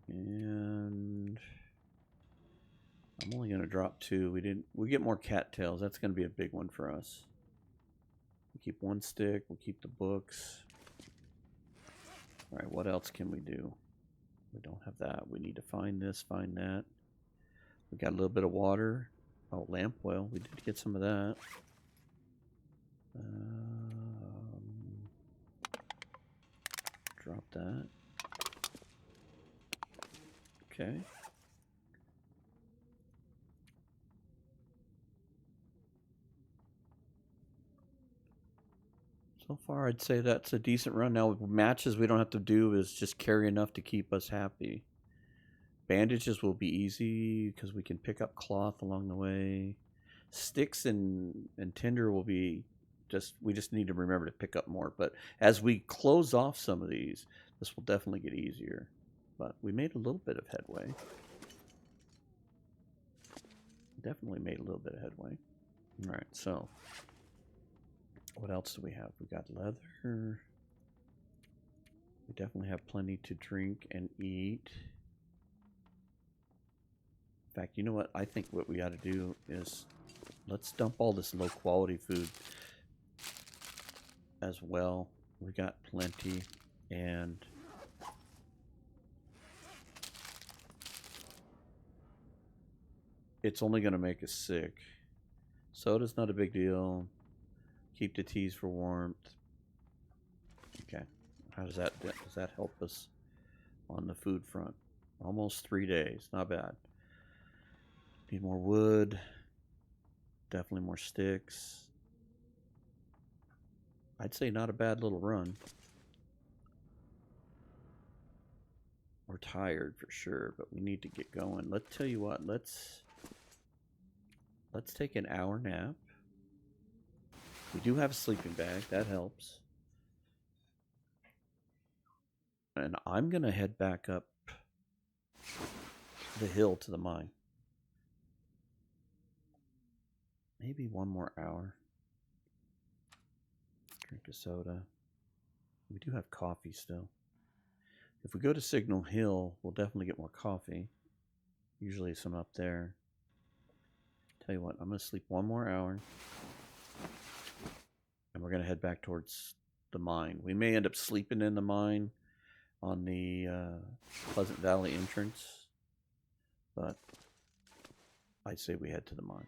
And I'm only going to drop 2. We get more cattails. That's going to be a big one for us. We keep 1 stick. We'll keep the books. All right, what else can we do? We don't have that. We need to find this, find that. We got a little bit of water. Oh, lamp oil. We did get some of that. Drop that. Okay. So far, I'd say that's a decent run. Now, matches we don't have to do is just carry enough to keep us happy. Bandages will be easy because we can pick up cloth along the way. Sticks and tinder will be we just need to remember to pick up more. But as we close off some of these, this will definitely get easier. But we made a little bit of headway. Definitely made a little bit of headway. All right, so what else do we have? We got leather. We definitely have plenty to drink and eat. In fact, you know what? I think what we got to do is let's dump all this low quality food as well. We got plenty, and it's only going to make us sick. Soda's not a big deal. Keep the teas for warmth. Okay. How does that help us on the food front? Almost 3 days. Not bad. Need more wood. Definitely more sticks. I'd say not a bad little run. We're tired for sure, but we need to get going. Let's tell you what, let's take an hour nap. We do have a sleeping bag, that helps. And I'm gonna head back up the hill to the mine. Maybe one more hour. Drink a soda. We do have coffee still. If we go to Signal Hill, we'll definitely get more coffee. Usually some up there. Tell you what, I'm going to sleep one more hour. And we're going to head back towards the mine. We may end up sleeping in the mine on the Pleasant Valley entrance. But I'd say we head to the mine.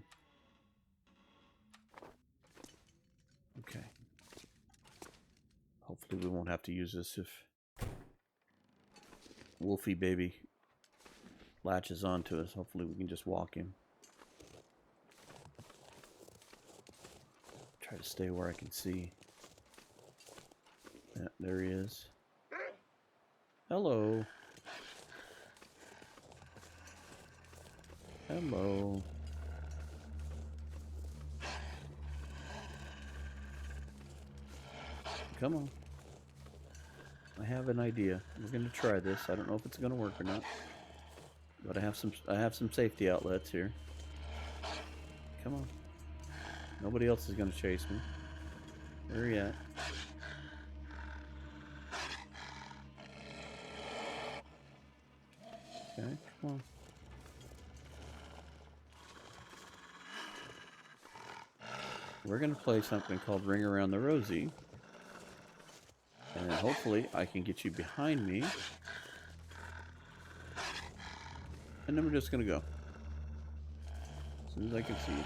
Okay. Hopefully we won't have to use this if Wolfie baby latches onto us. Hopefully we can just walk him. Try to stay where I can see. Yeah, there he is. Hello. Hello. Come on. I have an idea. We're going to try this. I don't know if it's going to work or not. But I have some safety outlets here. Come on. Nobody else is going to chase me. Where are you at? Okay, come on. We're going to play something called Ring Around the Rosie. And then hopefully I can get you behind me. And then we're just going to go. As soon as I can see you.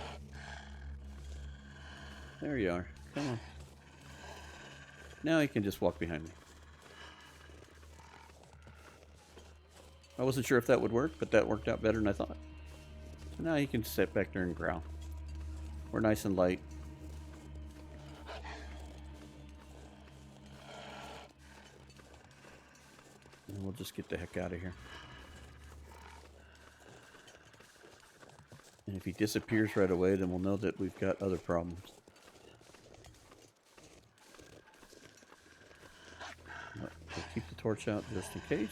There you are. Come on. Now you can just walk behind me. I wasn't sure if that would work, but that worked out better than I thought. So now you can sit back there and growl. We're nice and light. And we'll just get the heck out of here. And if he disappears right away, then we'll know that we've got other problems. We'll keep the torch out just in case.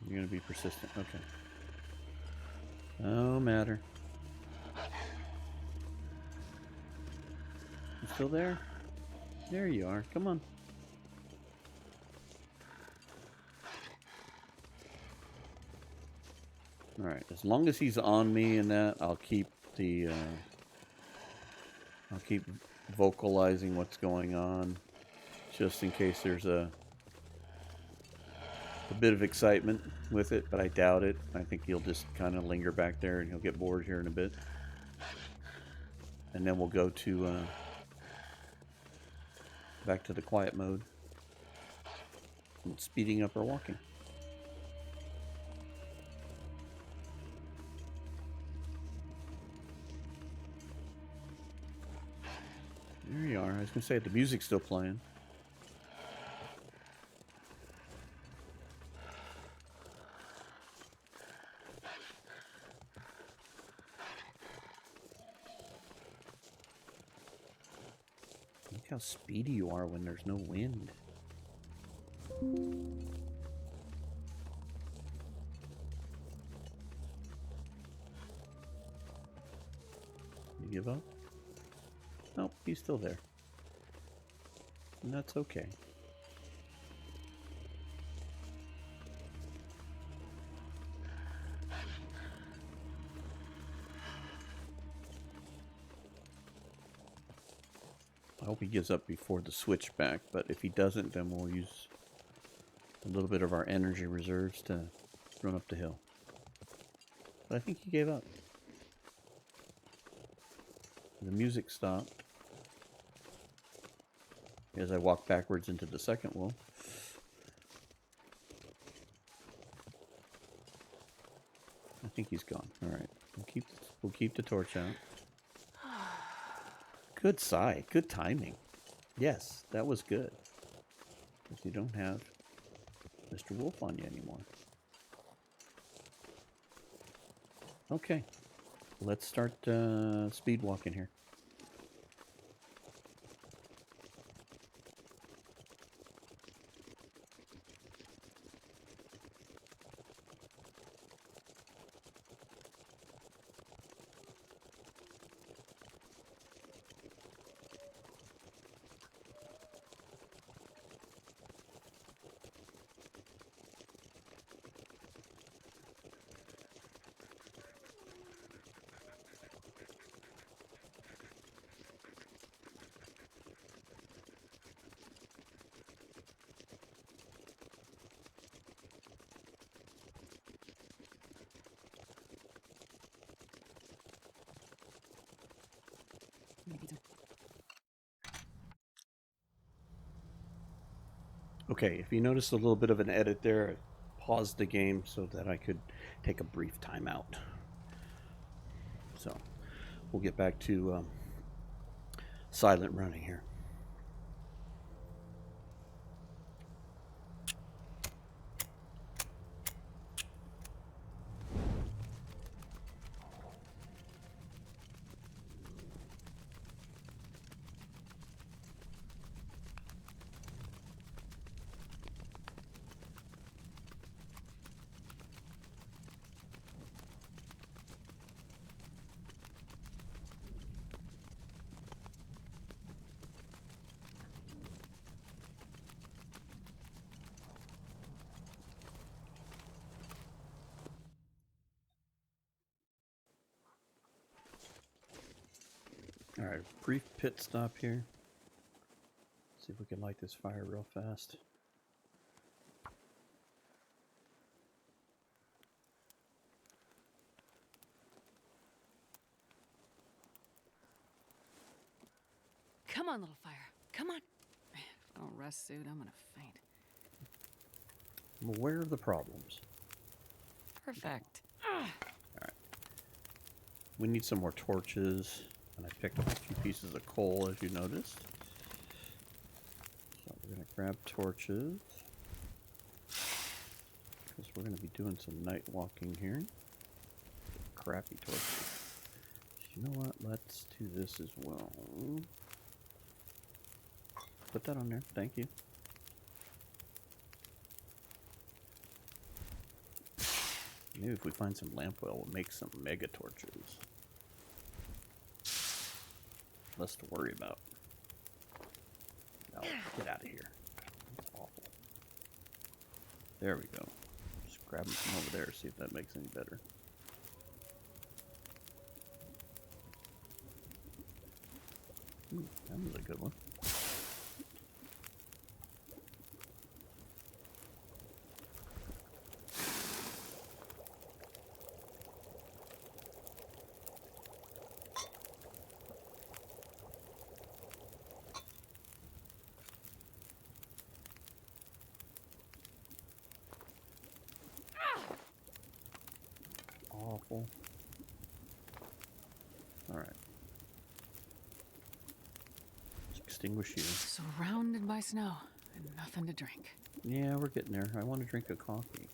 You're going to be persistent. Okay. No matter. You still there? There you are. Come on. Alright. As long as he's on me and that, I'll keep the... I'll keep vocalizing what's going on. Just in case there's a bit of excitement with it, but I doubt it. I think he'll just kind of linger back there and he'll get bored here in a bit. And then we'll go to back to the quiet mode. And speeding up our walking. There you are. I was going to say the music's still playing. Look how speedy you are when there's no wind. You give up? Nope, he's still there. And that's okay. hope he gives up before the switchback, but if he doesn't, then we'll use a little bit of our energy reserves to run up the hill. But I think he gave up. The music stopped as I walk backwards into the second wall. I think he's gone. All right, we'll keep the torch out. Good sigh. Good timing. Yes, that was good. Because you don't have Mr. Wolf on you anymore. Okay, let's start speed walking here. Okay, if you notice a little bit of an edit there, I paused the game so that I could take a brief timeout. So we'll get back to silent running here. All right, brief pit stop here. See if we can light this fire real fast. Come on, little fire. Come on. Man, if I don't rest soon, I'm gonna faint. I'm aware of the problems. Perfect. All right. We need some more torches, and I picked up a few pieces of coal, as you noticed. So we're gonna grab torches because we're gonna be doing some night walking here. Crappy torches. You know what? Let's do this as well. Put that on there. Thank you. Maybe if we find some lamp oil, we'll make some mega torches. Less to worry about. Now, get out of here. That's awful. There we go. Just grab them from over there, see if that makes any better. Ooh, that was a good one. Awful. Alright. Extinguish you. Surrounded by snow and nothing to drink. Yeah, we're getting there. I want to drink a coffee.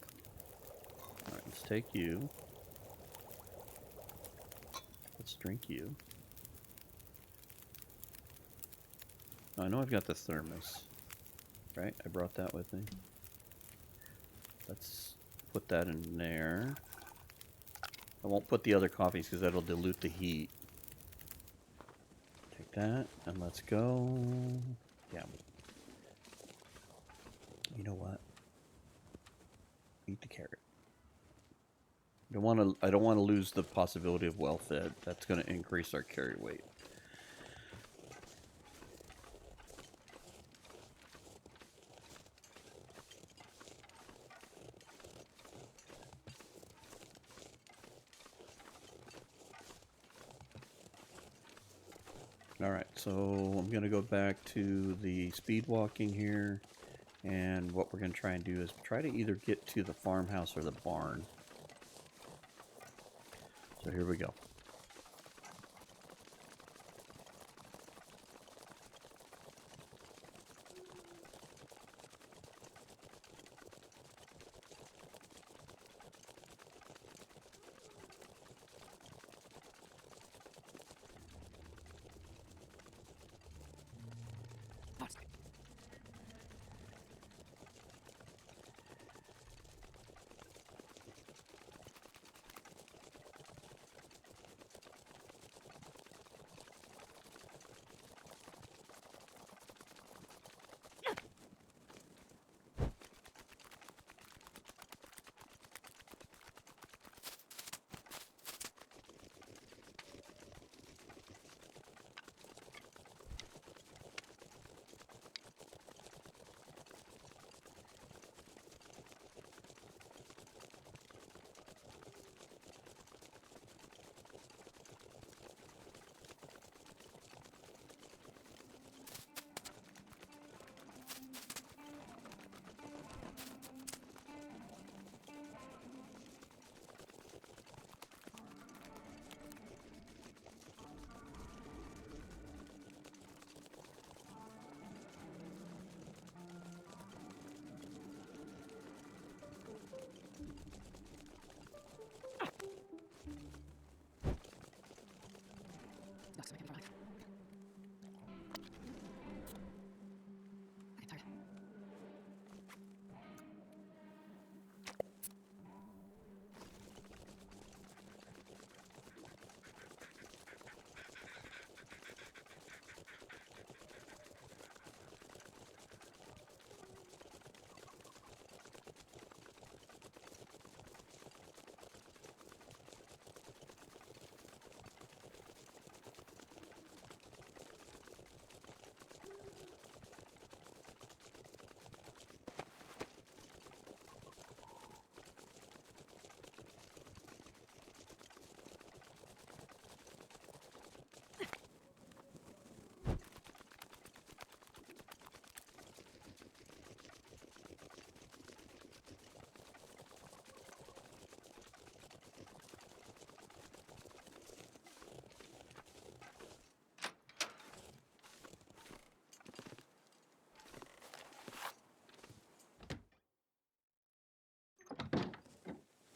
Alright, let's take you. Let's drink you. I know I've got the thermos. Right? I brought that with me. Let's put that in there. I won't put the other coffees because that'll dilute the heat. Take that and let's go. Yeah. You know what? Eat the carrot. I don't want to lose the possibility of well fed. That's going to increase our carry weight. Alright, so I'm going to go back to the speed walking here. And what we're going to try and do is try to either get to the farmhouse or the barn. So here we go.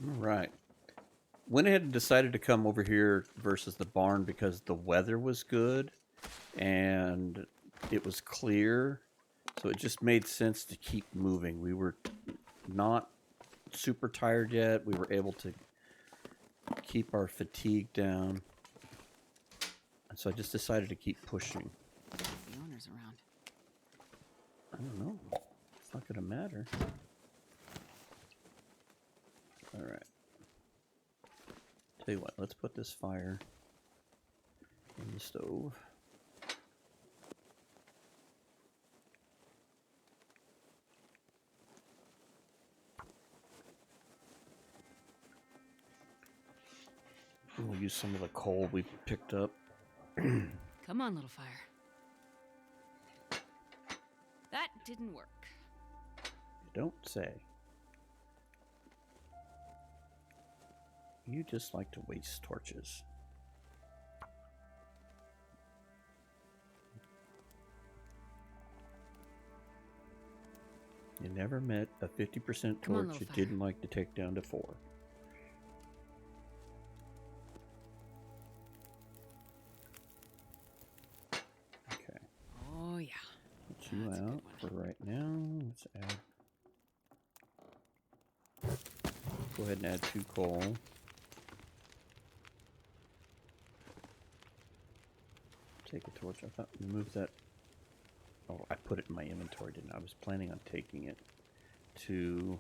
All right. Went ahead and decided to come over here versus the barn because the weather was good and it was clear. So it just made sense to keep moving. We were not super tired yet. We were able to keep our fatigue down. And so I just decided to keep pushing. The owner's around. I don't know. It's not going to matter. All right. Tell you what, let's put this fire in the stove. We'll use some of the coal we picked up. Come on, little fire. That didn't work. You don't say. You just like to waste torches. You never met a 50% torch you didn't like to take down to 4. Okay. Oh, yeah. Put you out for right now. Let's add. Go ahead and add 2 coal. Take a torch. I thought we moved that. Oh, I put it in my inventory, didn't I? I was planning on taking it to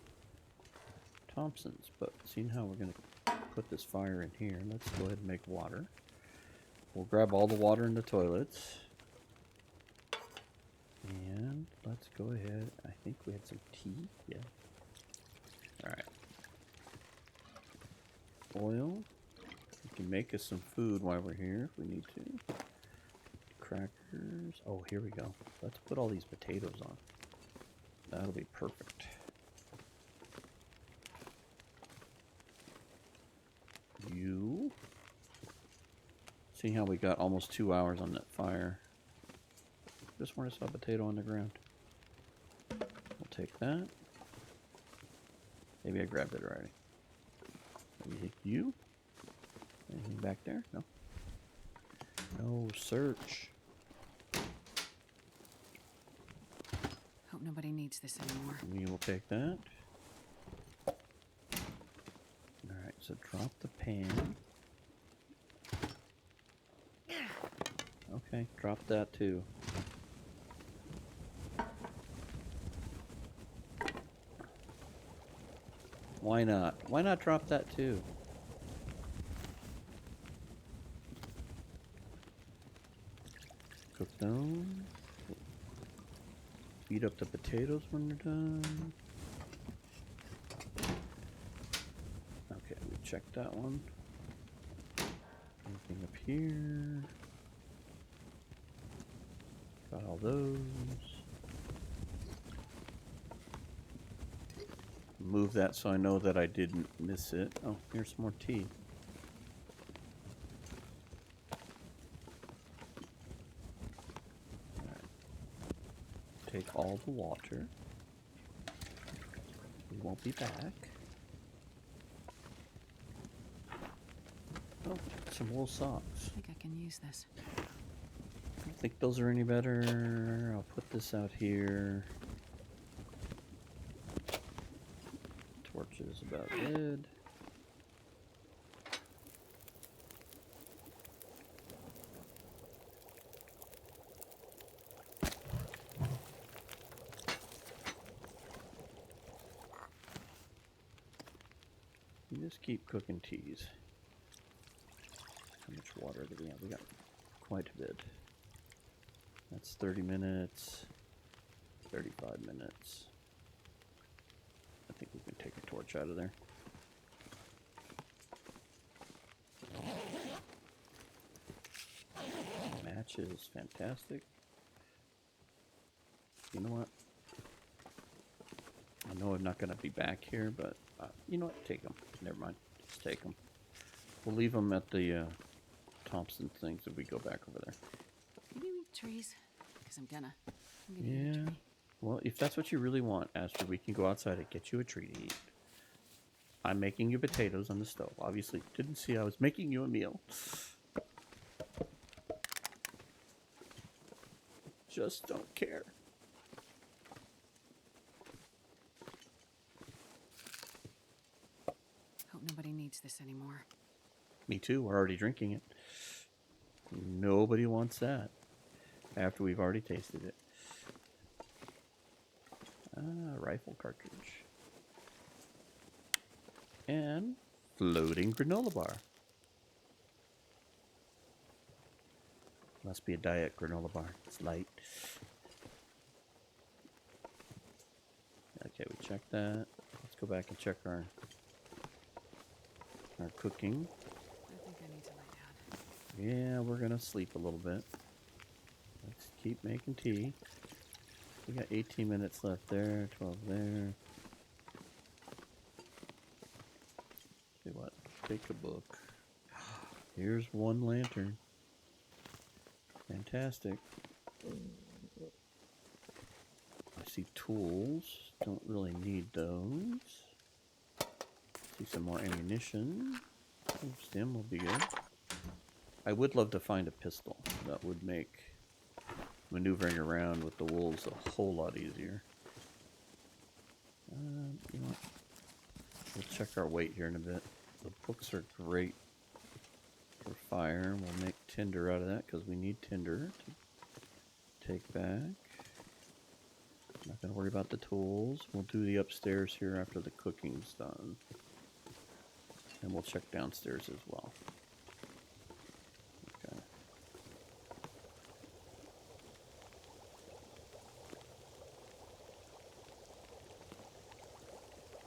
Thompson's, but seeing how we're going to put this fire in here, let's go ahead and make water. We'll grab all the water in the toilets. And let's go ahead. I think we had some tea. Yeah. Alright. Oil. We can make us some food while we're here if we need to. crackers. Oh, here we go. Let's put all these potatoes on. That'll be perfect. You. See how we got almost 2 hours on that fire. Just when I saw a potato on the ground. We'll take that. Maybe I grabbed it already. Let me hit you. Anything back there? No. No search. Hope nobody needs this anymore. We will take that. Alright, so drop the pan. Okay, drop that too. Why not? Why not drop that too? Cook those. Heat up the potatoes when they're done. Okay, we checked that one. Anything up here? Got all those. Move that so I know that I didn't miss it. Oh, here's some more tea. Take all the water. We won't be back. Oh, some wool socks. I think I can use this. I don't think those are any better. I'll put this out here. Torch is about good. You just keep cooking teas. How much water do we have? We got quite a bit. That's 30 minutes. 35 minutes. I think we can take a torch out of there. Matches, fantastic. You know what? I know I'm not going to be back here, but you know what? Take them. Never mind. Just take them. We'll leave them at the Thompson things if we go back over there. Maybe we trees, because I'm gonna eat a Yeah. tree. Well, if that's what you really want, Astrid, we can go outside and get you a tree to eat. I'm making you potatoes on the stove. Obviously, didn't see I was making you a meal. Just don't care. Hope nobody needs this anymore. Me too. We're already drinking it. Nobody wants that after we've already tasted it. Rifle cartridge. And floating granola bar. Must be a diet granola bar. It's light. Okay, we checked that. Let's go back and check our cooking. I think I need to lay down. Yeah, we're gonna sleep a little bit. Let's keep making tea. We got 18 minutes left there, 12 there. See what? Take a book. Here's one lantern. Fantastic. I see tools. Don't really need those. See some more ammunition. Stem will be good. I would love to find a pistol. That would make maneuvering around with the wolves a whole lot easier. You know what? We'll check our weight here in a bit. The books are great for fire. We'll make tinder out of that because we need tinder to take back. Not going to worry about the tools. We'll do the upstairs here after the cooking's done. And we'll check downstairs as well. Okay.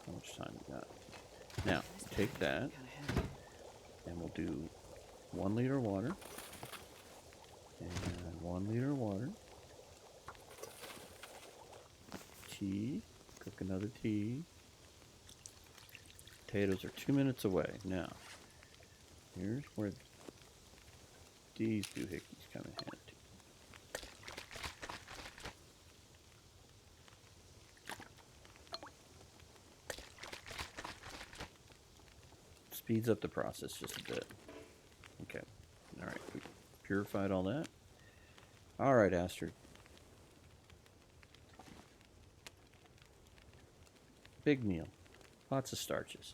How much time we got? Now, take that, Kinda heavy. and we'll do 1 liter of water. And 1 liter of water. Tea. Cook another tea. Potatoes are 2 minutes away. Now, here's where these doohickeys come in handy. Speeds up the process just a bit. Okay. All right. We purified all that. All right, Astrid. Big meal. Lots of starches.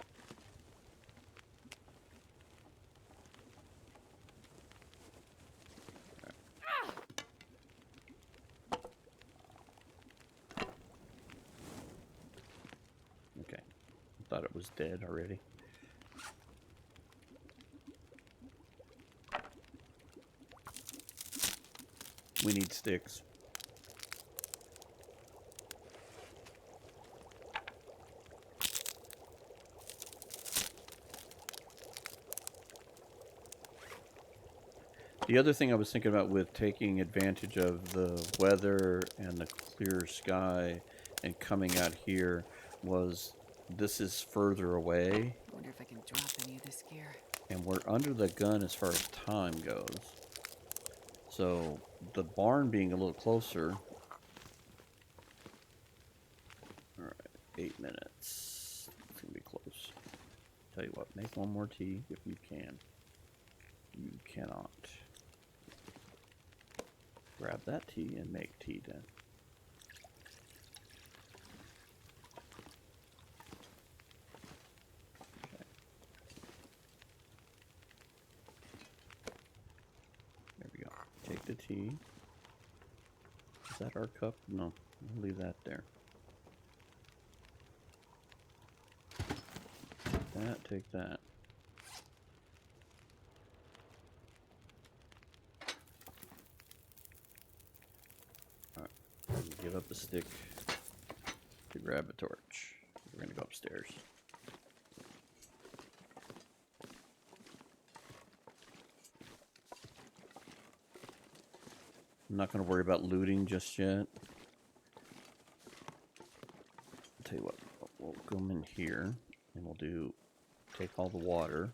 Okay. I thought it was dead already. We need sticks. The other thing I was thinking about with taking advantage of the weather and the clear sky and coming out here was this is further away. I wonder if I can drop any of this gear. And we're under the gun as far as time goes. So the barn being a little closer. All right, 8 minutes. It's gonna be close. Tell you what, make one more tea if you can. You cannot. Grab that tea and make tea then. Okay. There we go. Take the tea. Is that our cup? No, we'll leave that there. Take that, take that. Give up the stick to grab a torch. We're gonna go upstairs. I'm not gonna worry about looting just yet. I'll tell you what, we'll come in here and we'll take all the water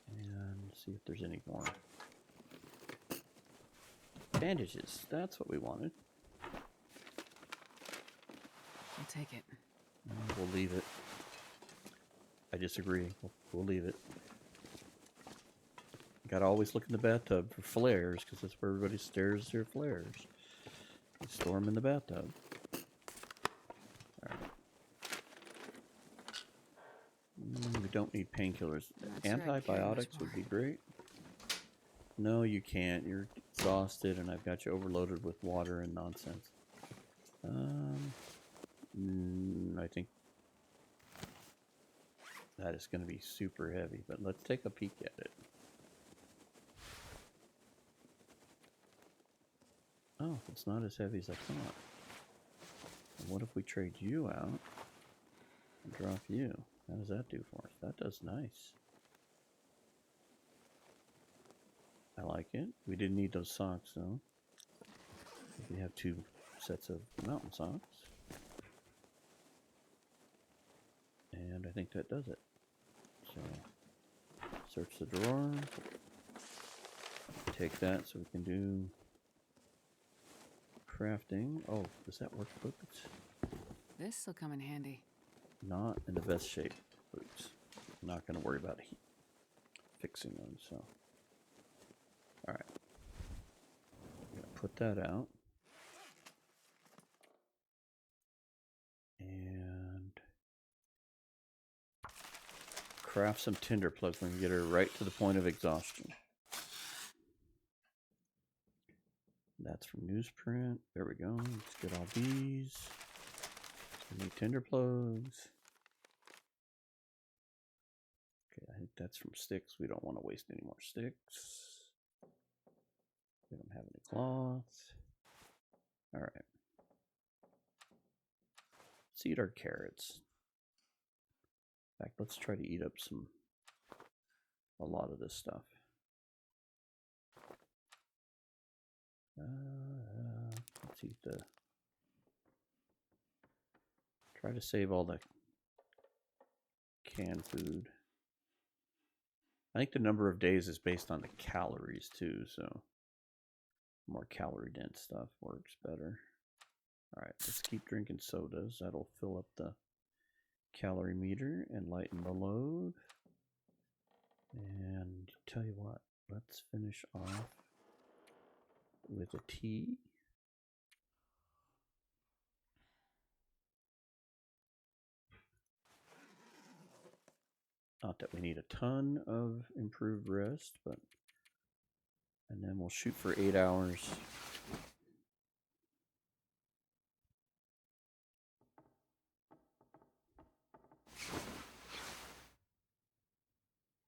and see if there's any more. Bandages, that's what we wanted. I'll take it. We'll leave it. I disagree. We'll leave it. Gotta always look in the bathtub for flares, because that's where everybody stares their flares. You store them in the bathtub. Alright. We don't need painkillers. Antibiotics would be great. No, you can't. You're exhausted, and I've got you overloaded with water and nonsense. I think that is going to be super heavy, but let's take a peek at it. Oh, it's not as heavy as I thought. What if we trade you out and drop you? How does that do for us? That does nice. I like it. We didn't need those socks though. We have 2 sets of mountain socks. And I think that does it. So, search the drawer. Take that so we can do crafting. Oh, does that work, boots? This will come in handy. Not in the best shape, boots. I'm not going to worry about fixing them, so. Alright. I'm going to put that out. And craft some tinder plugs. We can get her right to the point of exhaustion. That's from newsprint. There we go. Let's get all these. We need tinder plugs. Okay, I think that's from sticks. We don't want to waste any more sticks. We don't have any cloth. All right. Let's eat our carrots. In fact, let's try to eat up some a lot of this stuff. Let's eat the. Try to save all the canned food. I think the number of days is based on the calories too, so more calorie dense stuff works better. Alright, let's keep drinking sodas. That'll fill up the calorie meter and lighten the load. And tell you what, let's finish off with a tea. Not that we need a ton of improved rest, but and then we'll shoot for 8 hours.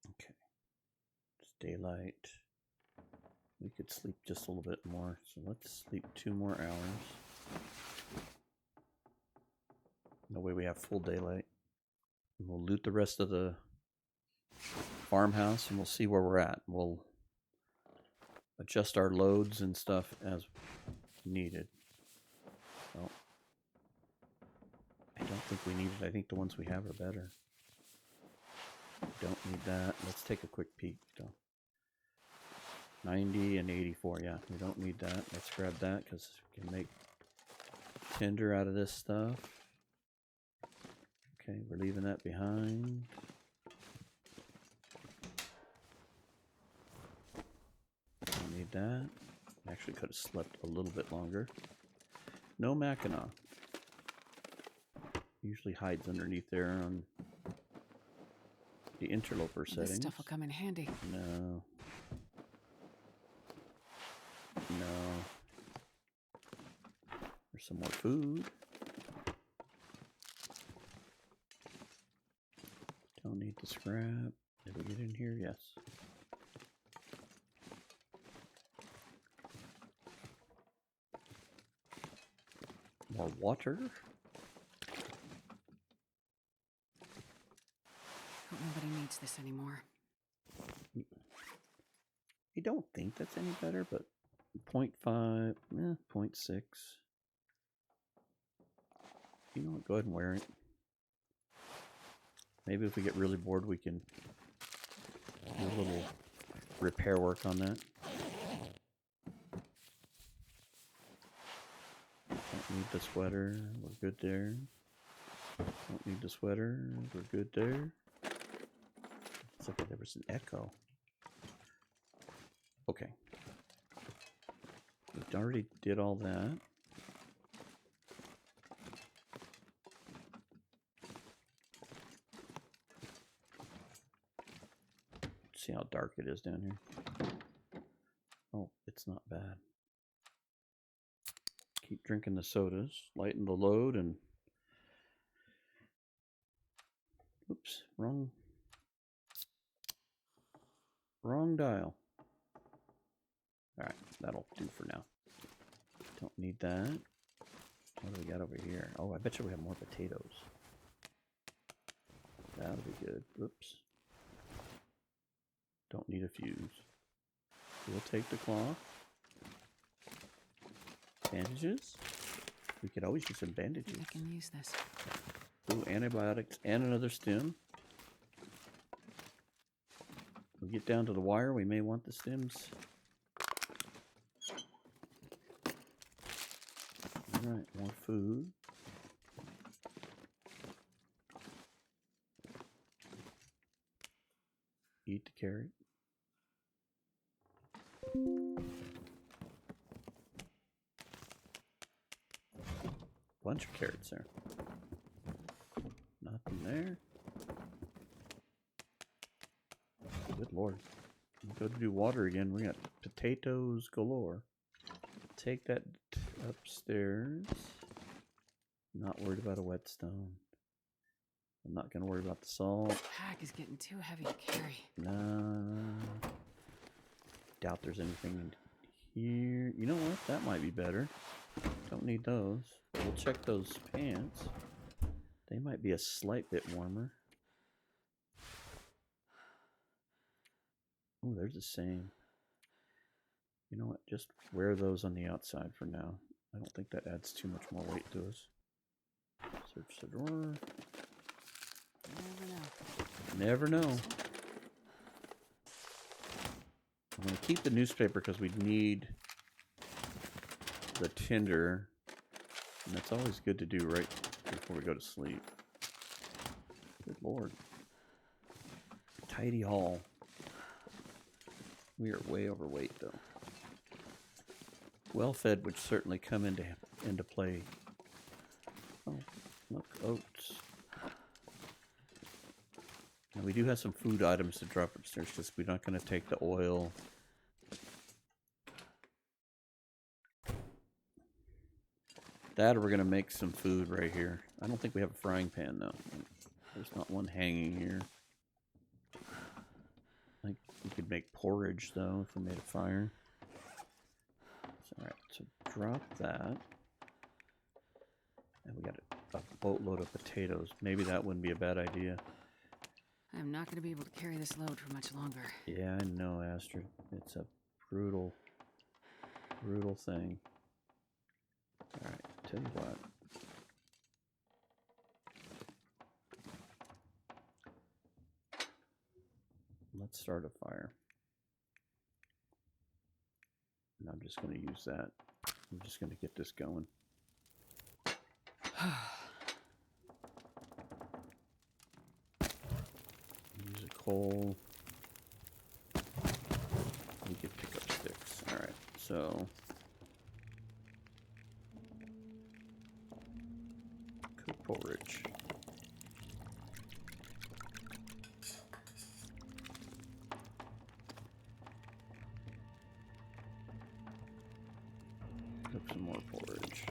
Okay. It's daylight. We could sleep just a little bit more, so let's sleep 2 more hours. That way we have full daylight. And we'll loot the rest of the farmhouse and we'll see where we're at. We'll adjust our loads and stuff as needed. Well, I don't think we need it. I think the ones we have are better. Don't need that. Let's take a quick peek. 90 and 84. Yeah, we don't need that. Let's grab that because we can make tinder out of this stuff. Okay, we're leaving that behind. Don't need that. Actually could have slept a little bit longer. No Mackinac. Usually hides underneath there on the interloper settings. This stuff will come in handy. No. No. There's some more food. Don't need the scrap. Did we get in here? Yes. More water. Hope nobody needs this anymore. I don't think that's any better, but 0.5, 0.6. You know what? Go ahead and wear it. Maybe if we get really bored, we can do a little repair work on that. Don't need the sweater. We're good there. Don't need the sweater. We're good there. It's like there was an echo. Okay. We already did all that. See how dark it is down here. Oh, it's not bad. Keep drinking the sodas, lighten the load, and oops, wrong dial. All right, that'll do for now. Don't need that. What do we got over here? Oh, I bet you we have more potatoes. That'll be good. Oops. Don't need a fuse. We'll take the cloth. Bandages. We could always use some bandages. I can use this. Ooh, antibiotics and another stim. We get down to the wire, we may want the stems. Alright, more food. Eat the carrot. Bunch of carrots there. Nothing there. Good lord. We go to do water again. We got potatoes galore. Take that upstairs. Not worried about a whetstone. I'm not going to worry about the salt. This pack is getting too heavy to carry. Nah. Doubt there's anything in here. You know what? That might be better. Don't need those. We'll check those pants. They might be a slight bit warmer. Oh, there's the same. You know what? Just wear those on the outside for now. I don't think that adds too much more weight to us. Search the drawer. Never know. Never know. I'm going to keep the newspaper because we need the tinder. And that's always good to do right before we go to sleep. Good Lord. Tidy haul. We are way overweight, though. Well-fed would certainly come into play. Oh, look, oats. And we do have some food items to drop upstairs because we're not going to take the oil. That or we're going to make some food right here. I don't think we have a frying pan, though. There's not one hanging here. I think we could make porridge, though, if we made a fire. Alright, so drop that. And we got a boatload of potatoes. Maybe that wouldn't be a bad idea. I'm not going to be able to carry this load for much longer. Yeah, I know, Astrid. It's a brutal, brutal thing. Alright, tell you what. Let's start a fire. And I'm just going to use that. I'm just going to get this going. Use a coal. We can pick up sticks. Alright, so cook porridge. Cook some more porridge.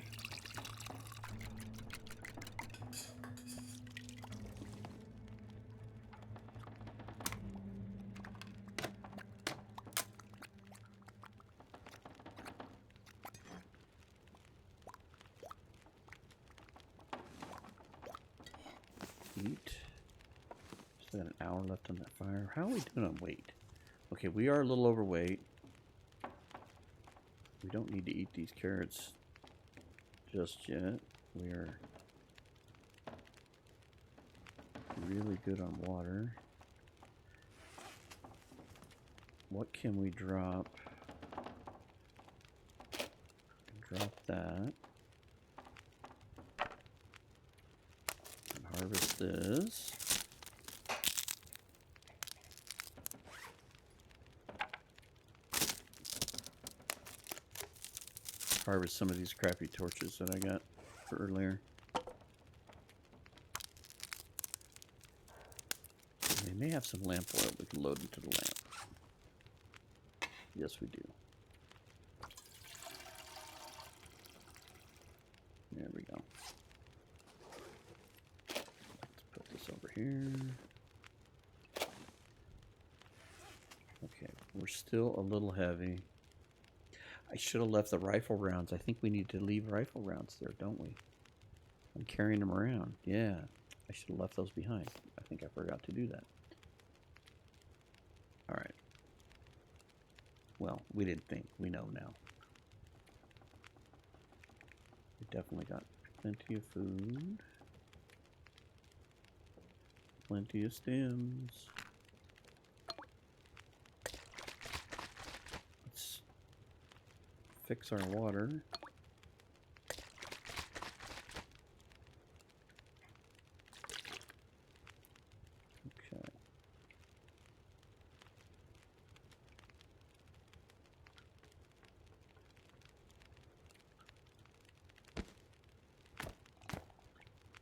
Eat. Still got an hour left on that fire. How are we doing on weight? Okay, we are a little overweight. We don't need to eat these carrots just yet. We are really good on water. What can we drop? Drop that. And harvest this. Harvest some of these crappy torches that I got for earlier. We may have some lamp oil we can load into the lamp. Yes, we do. There we go. Let's put this over here. Okay, we're still a little heavy. I should have left the rifle rounds. I think we need to leave rifle rounds there, don't we? I'm carrying them around. Yeah, I should have left those behind. I think I forgot to do that. All right. Well, we didn't think. We know now. We definitely got plenty of food. Plenty of stems. Let's fix our water. Okay.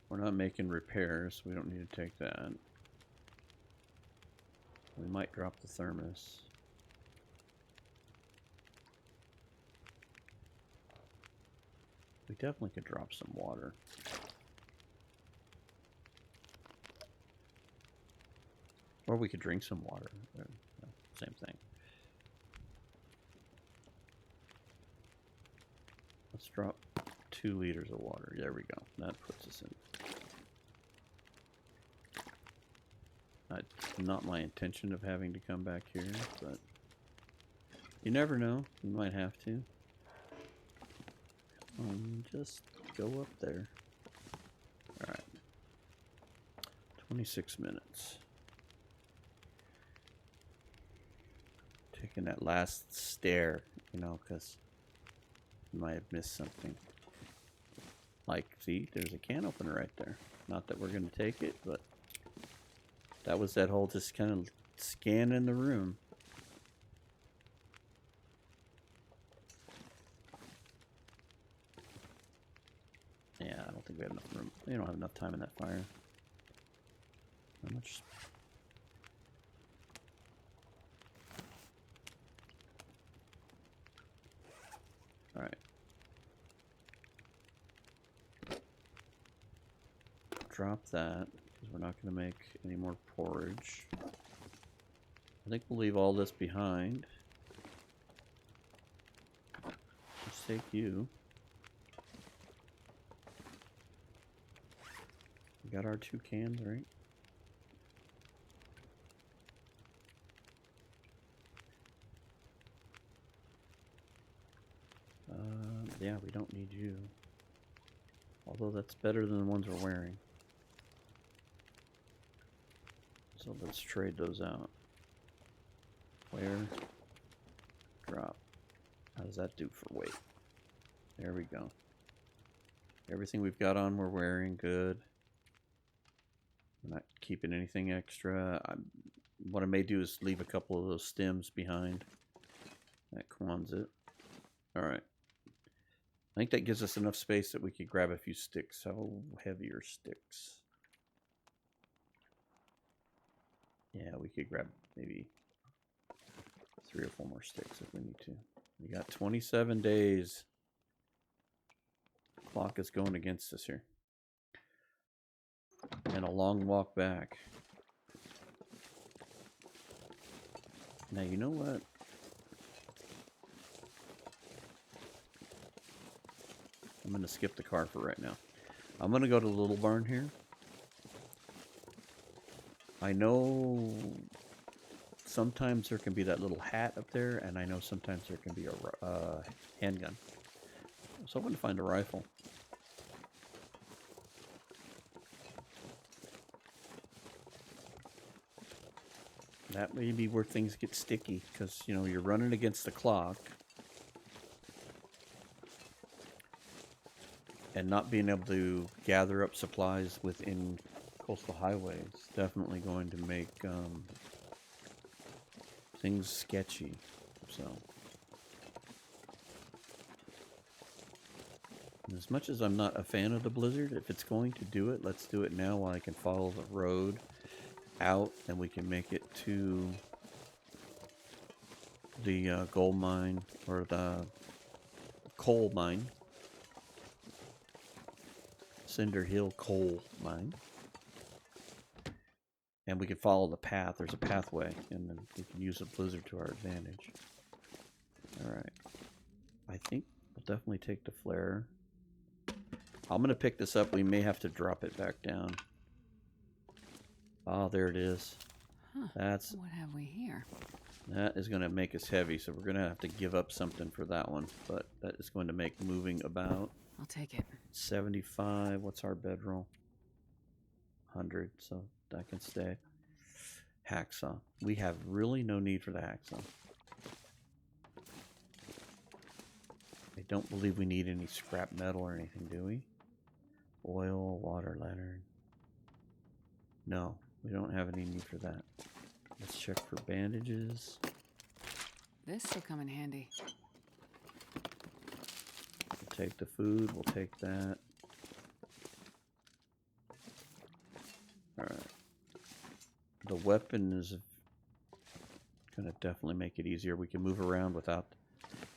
We're not making repairs, so we don't need to take that. We might drop the thermos. We definitely could drop some water. Or we could drink some water. Same thing. Let's drop 2 liters of water. There we go. That puts us in. It's not my intention of having to come back here, but you never know. You might have to. Just go up there. Alright. 26 minutes. Taking that last stare, you know, because you might have missed something. Like, see, there's a can opener right there. Not that we're going to take it, but that was that whole just kind of scanning the room. Yeah, I don't think we have enough room. We don't have enough time in that fire. How much? All right. Drop that because we're not going to make any more porridge. I think we'll leave all this behind. Let's take you. We got our 2 cans, right? Yeah, we don't need you. Although that's better than the ones we're wearing. So let's trade those out. Wear. Drop. How does that do for weight? There we go. Everything we've got on we're wearing. Good. I'm not keeping anything extra. What I may do is leave a couple of those stems behind. That cons it. Alright. I think that gives us enough space that we could grab a few sticks. How heavy are sticks? Yeah, we could grab maybe 3 or 4 more sticks if we need to. We got 27 days. Clock is going against us here. And a long walk back. Now, you know what? I'm going to skip the car for right now. I'm going to go to the little barn here. I know sometimes there can be that little hat up there, and I know sometimes there can be a handgun. I was hoping to find a rifle. That may be where things get sticky, because, you know, you're running against the clock. And not being able to gather up supplies within coastal highways is definitely going to make things sketchy. So, as much as I'm not a fan of the blizzard, if it's going to do it, let's do it now while I can follow the road out and we can make it to the gold mine or the coal mine. Cinder Hill coal mine. And we can follow the path. There's a pathway, and then we can use the blizzard to our advantage. Alright. I think we'll definitely take the flare. I'm going to pick this up. We may have to drop it back down. Oh, there it is. Huh. That's... What have we here? That is going to make us heavy, so we're going to have to give up something for that one. But that is going to make moving about. I'll take it. 75. What's our bedroll? 100. So that can stay. Hacksaw. We have really no need for the hacksaw. I don't believe we need any scrap metal or anything, do we? Oil, water lantern. No, we don't have any need for that. Let's check for bandages. This will come in handy. We'll take the food. We'll take that. Alright. The weapon is going to definitely make it easier. We can move around without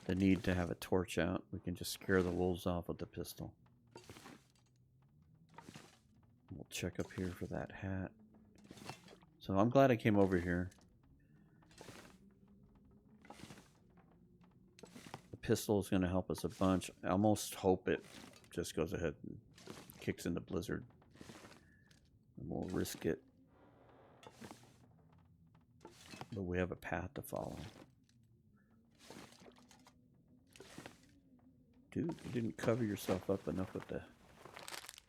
the need to have a torch out. We can just scare the wolves off with the pistol. We'll check up here for that hat. So I'm glad I came over here. The pistol is going to help us a bunch. I almost hope it just goes ahead and kicks in the blizzard. And we'll risk it. But we have a path to follow. Dude, you didn't cover yourself up enough with the...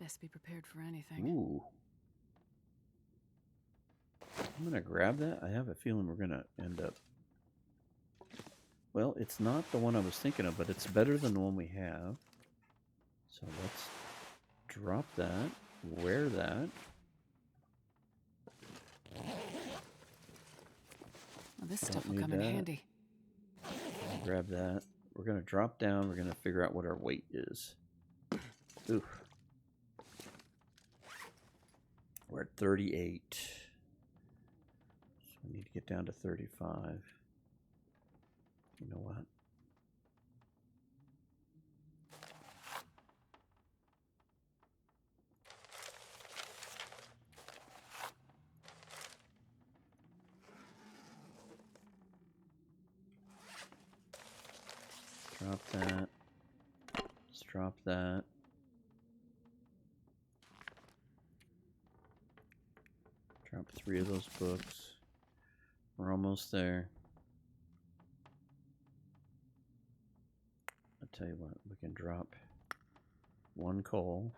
Best be prepared for anything. Ooh. I'm gonna grab that. I have a feeling we're gonna end up... Well, it's not the one I was thinking of, but it's better than the one we have. So let's drop that. Wear that. Well, this stuff will come in handy. Grab that. We're going to drop down. We're going to figure out what our weight is. Oof. We're at 38. So we need to get down to 35. You know what? Drop that. Let's drop that. Drop 3 of those books. We're almost there. I'll tell you what, we can drop 1 coal.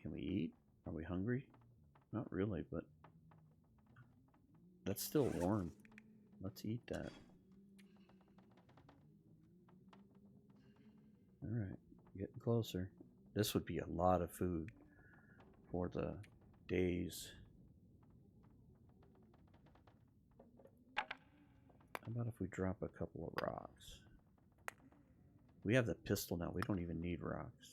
Can we eat? Are we hungry? Not really, but that's still warm. Let's eat that. Alright, getting closer. This would be a lot of food for the days. How about if we drop a couple of rocks? We have the pistol now. We don't even need rocks.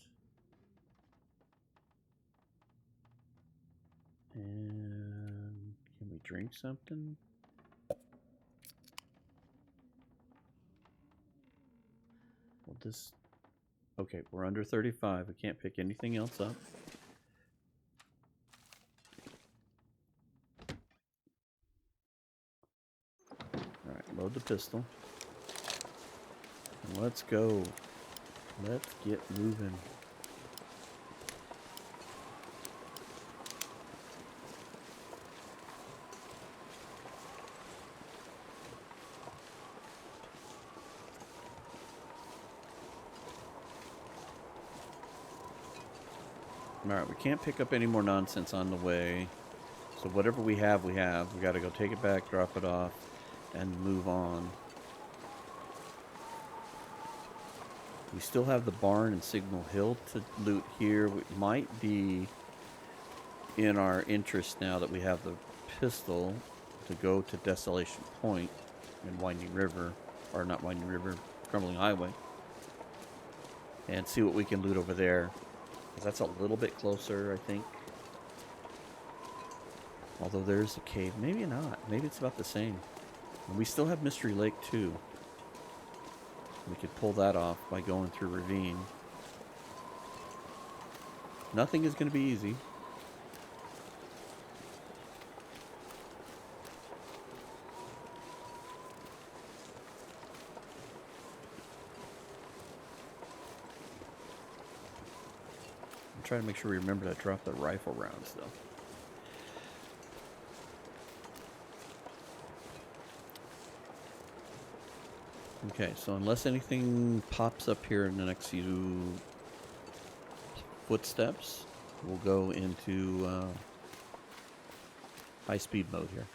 And can we drink something? Well, this... Okay, we're under 35. We can't pick anything else up. Alright, load the pistol. And let's go. Let's get moving. Alright, we can't pick up any more nonsense on the way. So whatever we have, we have. We gotta go take it back, drop it off, and move on. We still have the barn and Signal Hill to loot here. It might be in our interest now that we have the pistol to go to Desolation Point in Winding River, or not Winding River, Crumbling Highway, and see what we can loot over there. That's a little bit closer, I think. Although there's a cave. Maybe not. Maybe it's about the same. And we still have Mystery Lake, too. We could pull that off by going through Ravine. Nothing is going to be easy. Try to make sure we remember to drop the rifle rounds, though. Okay, so unless anything pops up here in the next few footsteps, we'll go into high-speed mode here.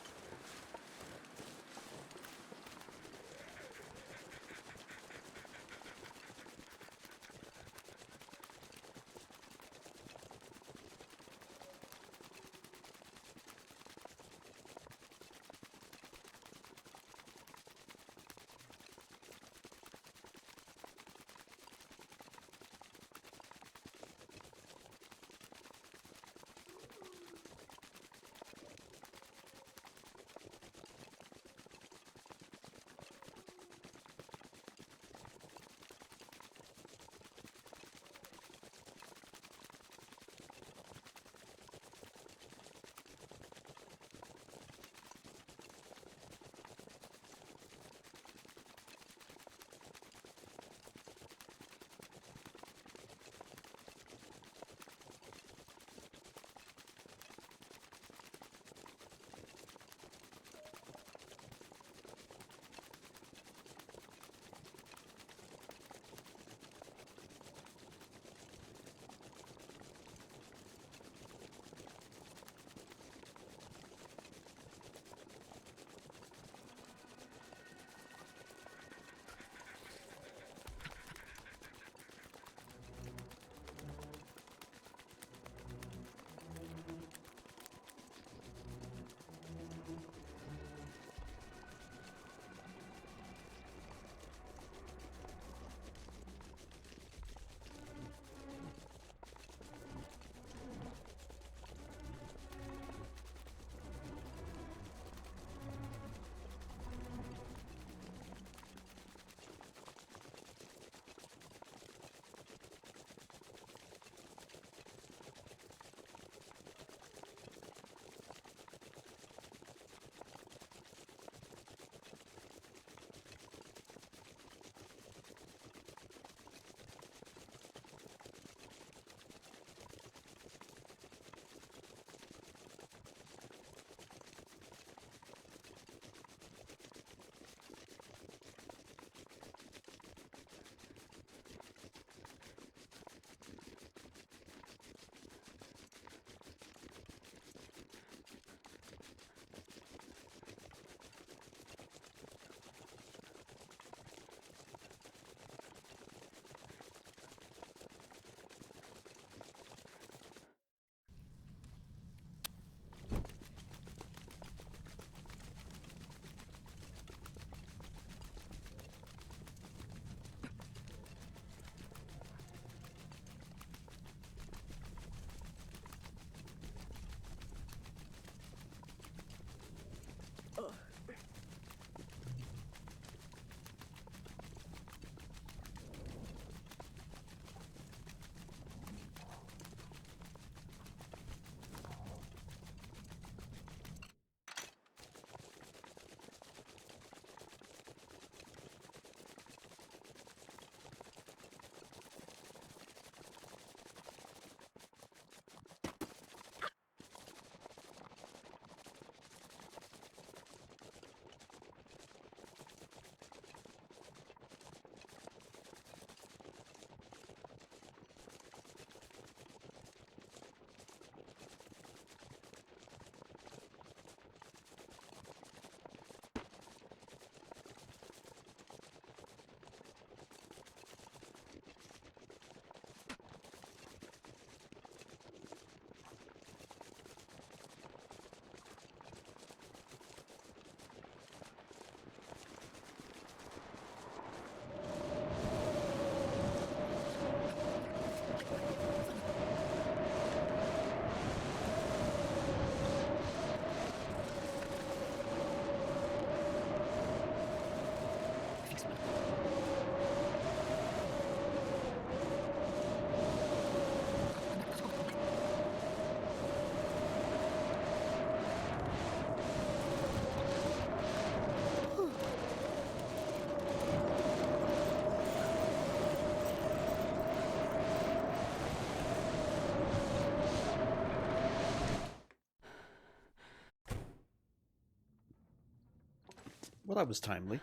Well, that was timely.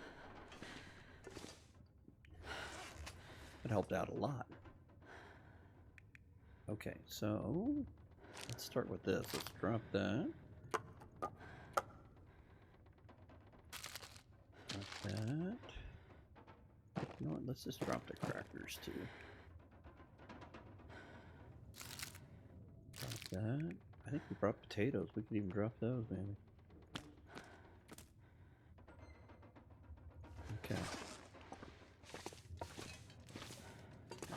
It helped out a lot. Okay, so let's start with this. Let's drop that. Drop that. You know what? Let's just drop the crackers too. Drop that. I think we brought potatoes. We could even drop those, maybe. Okay.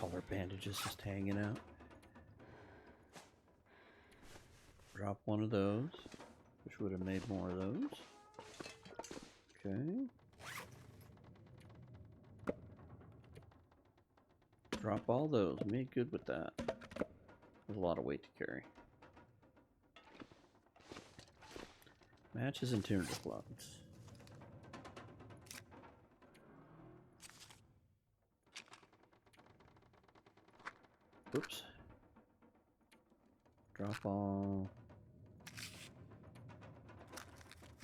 All our bandages just hanging out. Drop one of those, which would have made more of those. Okay. Drop all those. Made good with that. There's a lot of weight to carry. Matches and tinder plugs. Oops. Drop all.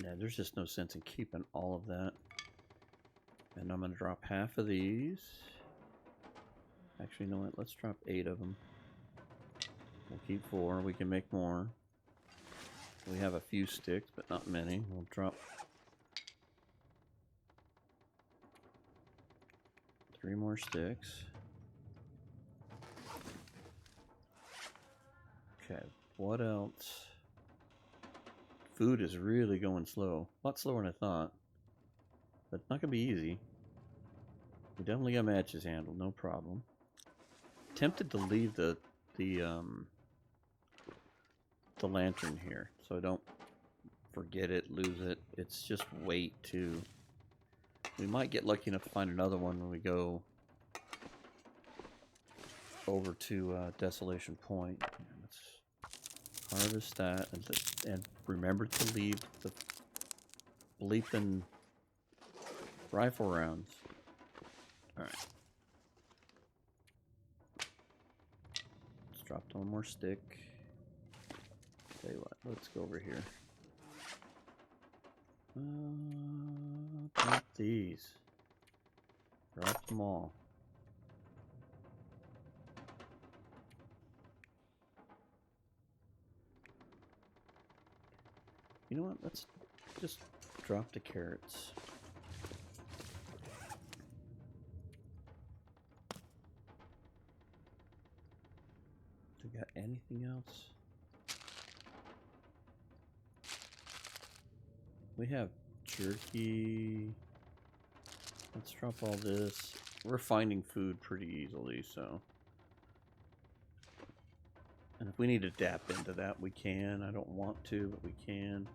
Yeah, there's just no sense in keeping all of that. And I'm going to drop half of these. Actually, you know what? Let's drop 8 of them. We'll keep 4. We can make more. We have a few sticks, but not many. We'll drop 3 more sticks. Okay, what else? Food is really going slow. A lot slower than I thought. But not gonna be easy. We definitely got matches handled, no problem. Tempted to leave the lantern here, so I don't forget it, lose it. It's just weight too. We might get lucky enough to find another one when we go over to Desolation Point. Let's harvest that and remember to leave the bleeping rifle rounds. All right. Let's drop one more stick. Tell you what, let's go over here. Drop these. Drop them all. You know what? Let's just drop the carrots. Do we got anything else? We have jerky. Let's drop all this. We're finding food pretty easily, so. And if we need to dap into that, we can. I don't want to, but we can.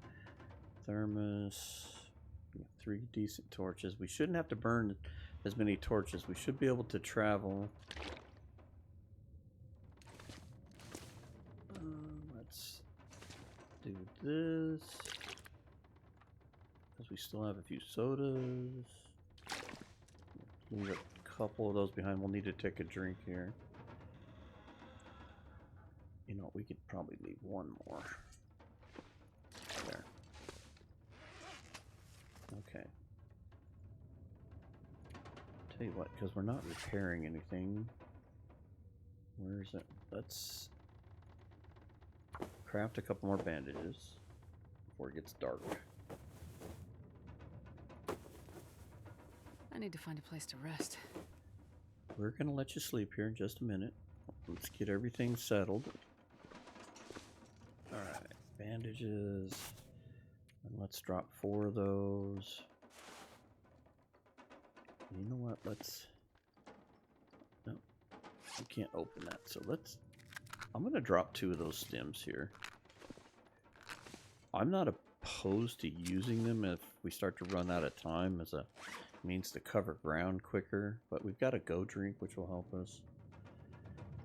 Thermos. We have 3 decent torches. We shouldn't have to burn as many torches. We should be able to travel. Let's do this. Because we still have a few sodas. Leave a couple of those behind. We'll need to take a drink here. You know, we could probably leave one more. There. Okay. Tell you what, because we're not repairing anything. Where is it? Let's craft a couple more bandages before it gets dark. I need to find a place to rest. We're gonna let you sleep here in just a minute. Let's get everything settled. Alright, bandages. And let's drop 4 of those. You know what? Let's. No, we can't open that. So let's. I'm gonna drop 2 of those stems here. I'm not opposed to using them if we start to run out of time as a means to cover ground quicker, but we've got a go drink which will help us.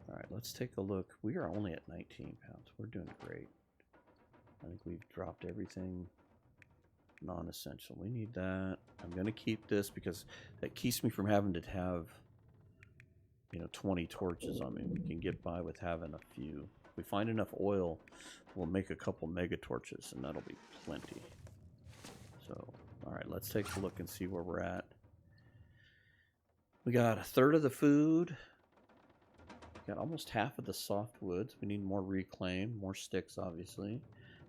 Alright, let's take a look. We are only at 19 pounds. We're doing great. I think we've dropped everything non-essential. We need that. I'm going to keep this because that keeps me from having to have, you know, 20 torches on me. We can get by with having a few. If we find enough oil, we'll make a couple mega torches and that'll be plenty. So All right, let's take a look and see where we're at. We got a third of the food. Got almost half of the softwoods. We need more reclaim, more sticks, obviously.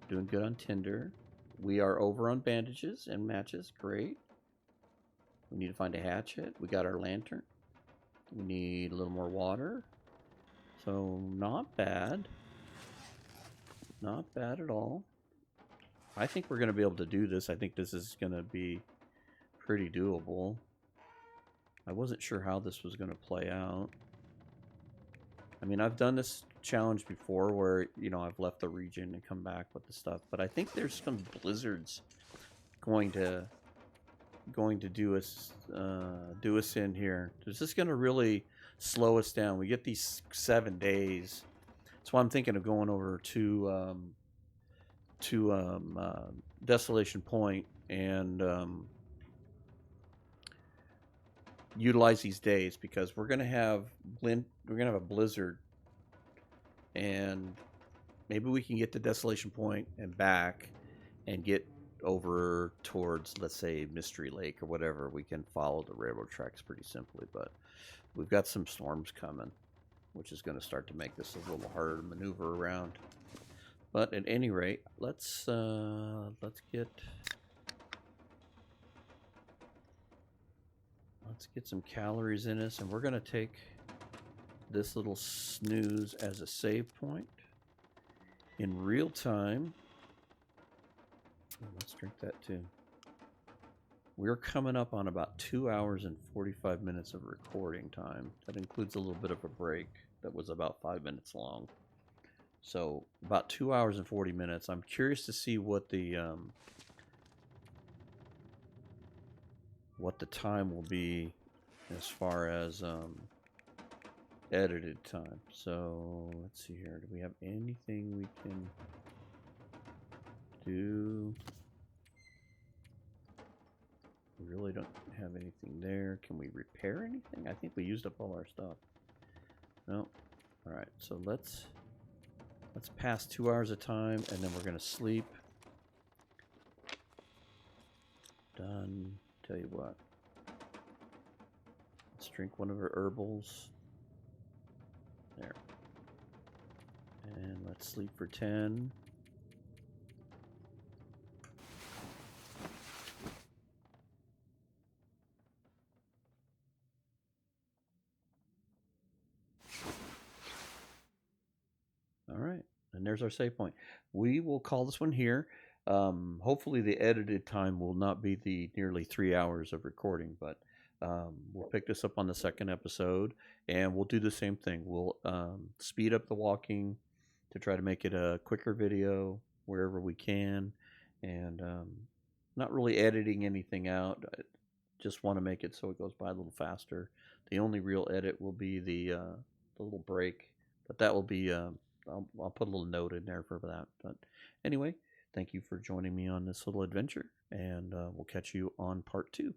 Doing good on tinder. We are over on bandages and matches. Great. We need to find a hatchet. We got our lantern. We need a little more water. So not bad. Not bad at all. I think we're going to be able to do this. I think this is going to be pretty doable. I wasn't sure how this was going to play out. I mean, I've done this challenge before where, you know, I've left the region and come back with the stuff. But I think there's some blizzards going to do us in here. This is going to really slow us down. We get these 7 days. That's why I'm thinking of going over to Desolation Point and utilize these days, because we're gonna have a blizzard, and maybe we can get to Desolation Point and back and get over towards, let's say, Mystery Lake or whatever. We can follow the railroad tracks pretty simply, but we've got some storms coming, which is going to start to make this a little harder to maneuver around. But at any rate, let's get some calories in us, and we're going to take this little snooze as a save point in real time. Let's drink that too. We're coming up on about 2 hours and 45 minutes of recording time. That includes a little bit of a break that was about 5 minutes long. So about 2 hours and 40 minutes. I'm curious to see what the time will be as far as edited time. So let's see here. Do we have anything we can do? We really don't have anything there. Can we repair anything? I think we used up all our stuff. No. All right. So let's pass 2 hours of time, and then we're gonna sleep. Done. Tell you what. Let's drink one of our herbals. There. And let's sleep for 10. All right. And there's our save point. We will call this one here. Hopefully the edited time will not be the nearly 3 hours of recording, but we'll pick this up on the second episode, and we'll do the same thing. We'll speed up the walking to try to make it a quicker video wherever we can, and not really editing anything out. I just want to make it so it goes by a little faster. The only real edit will be the little break, but that will be I'll put a little note in there for that. But anyway, thank you for joining me on this little adventure, and we'll catch you on part 2.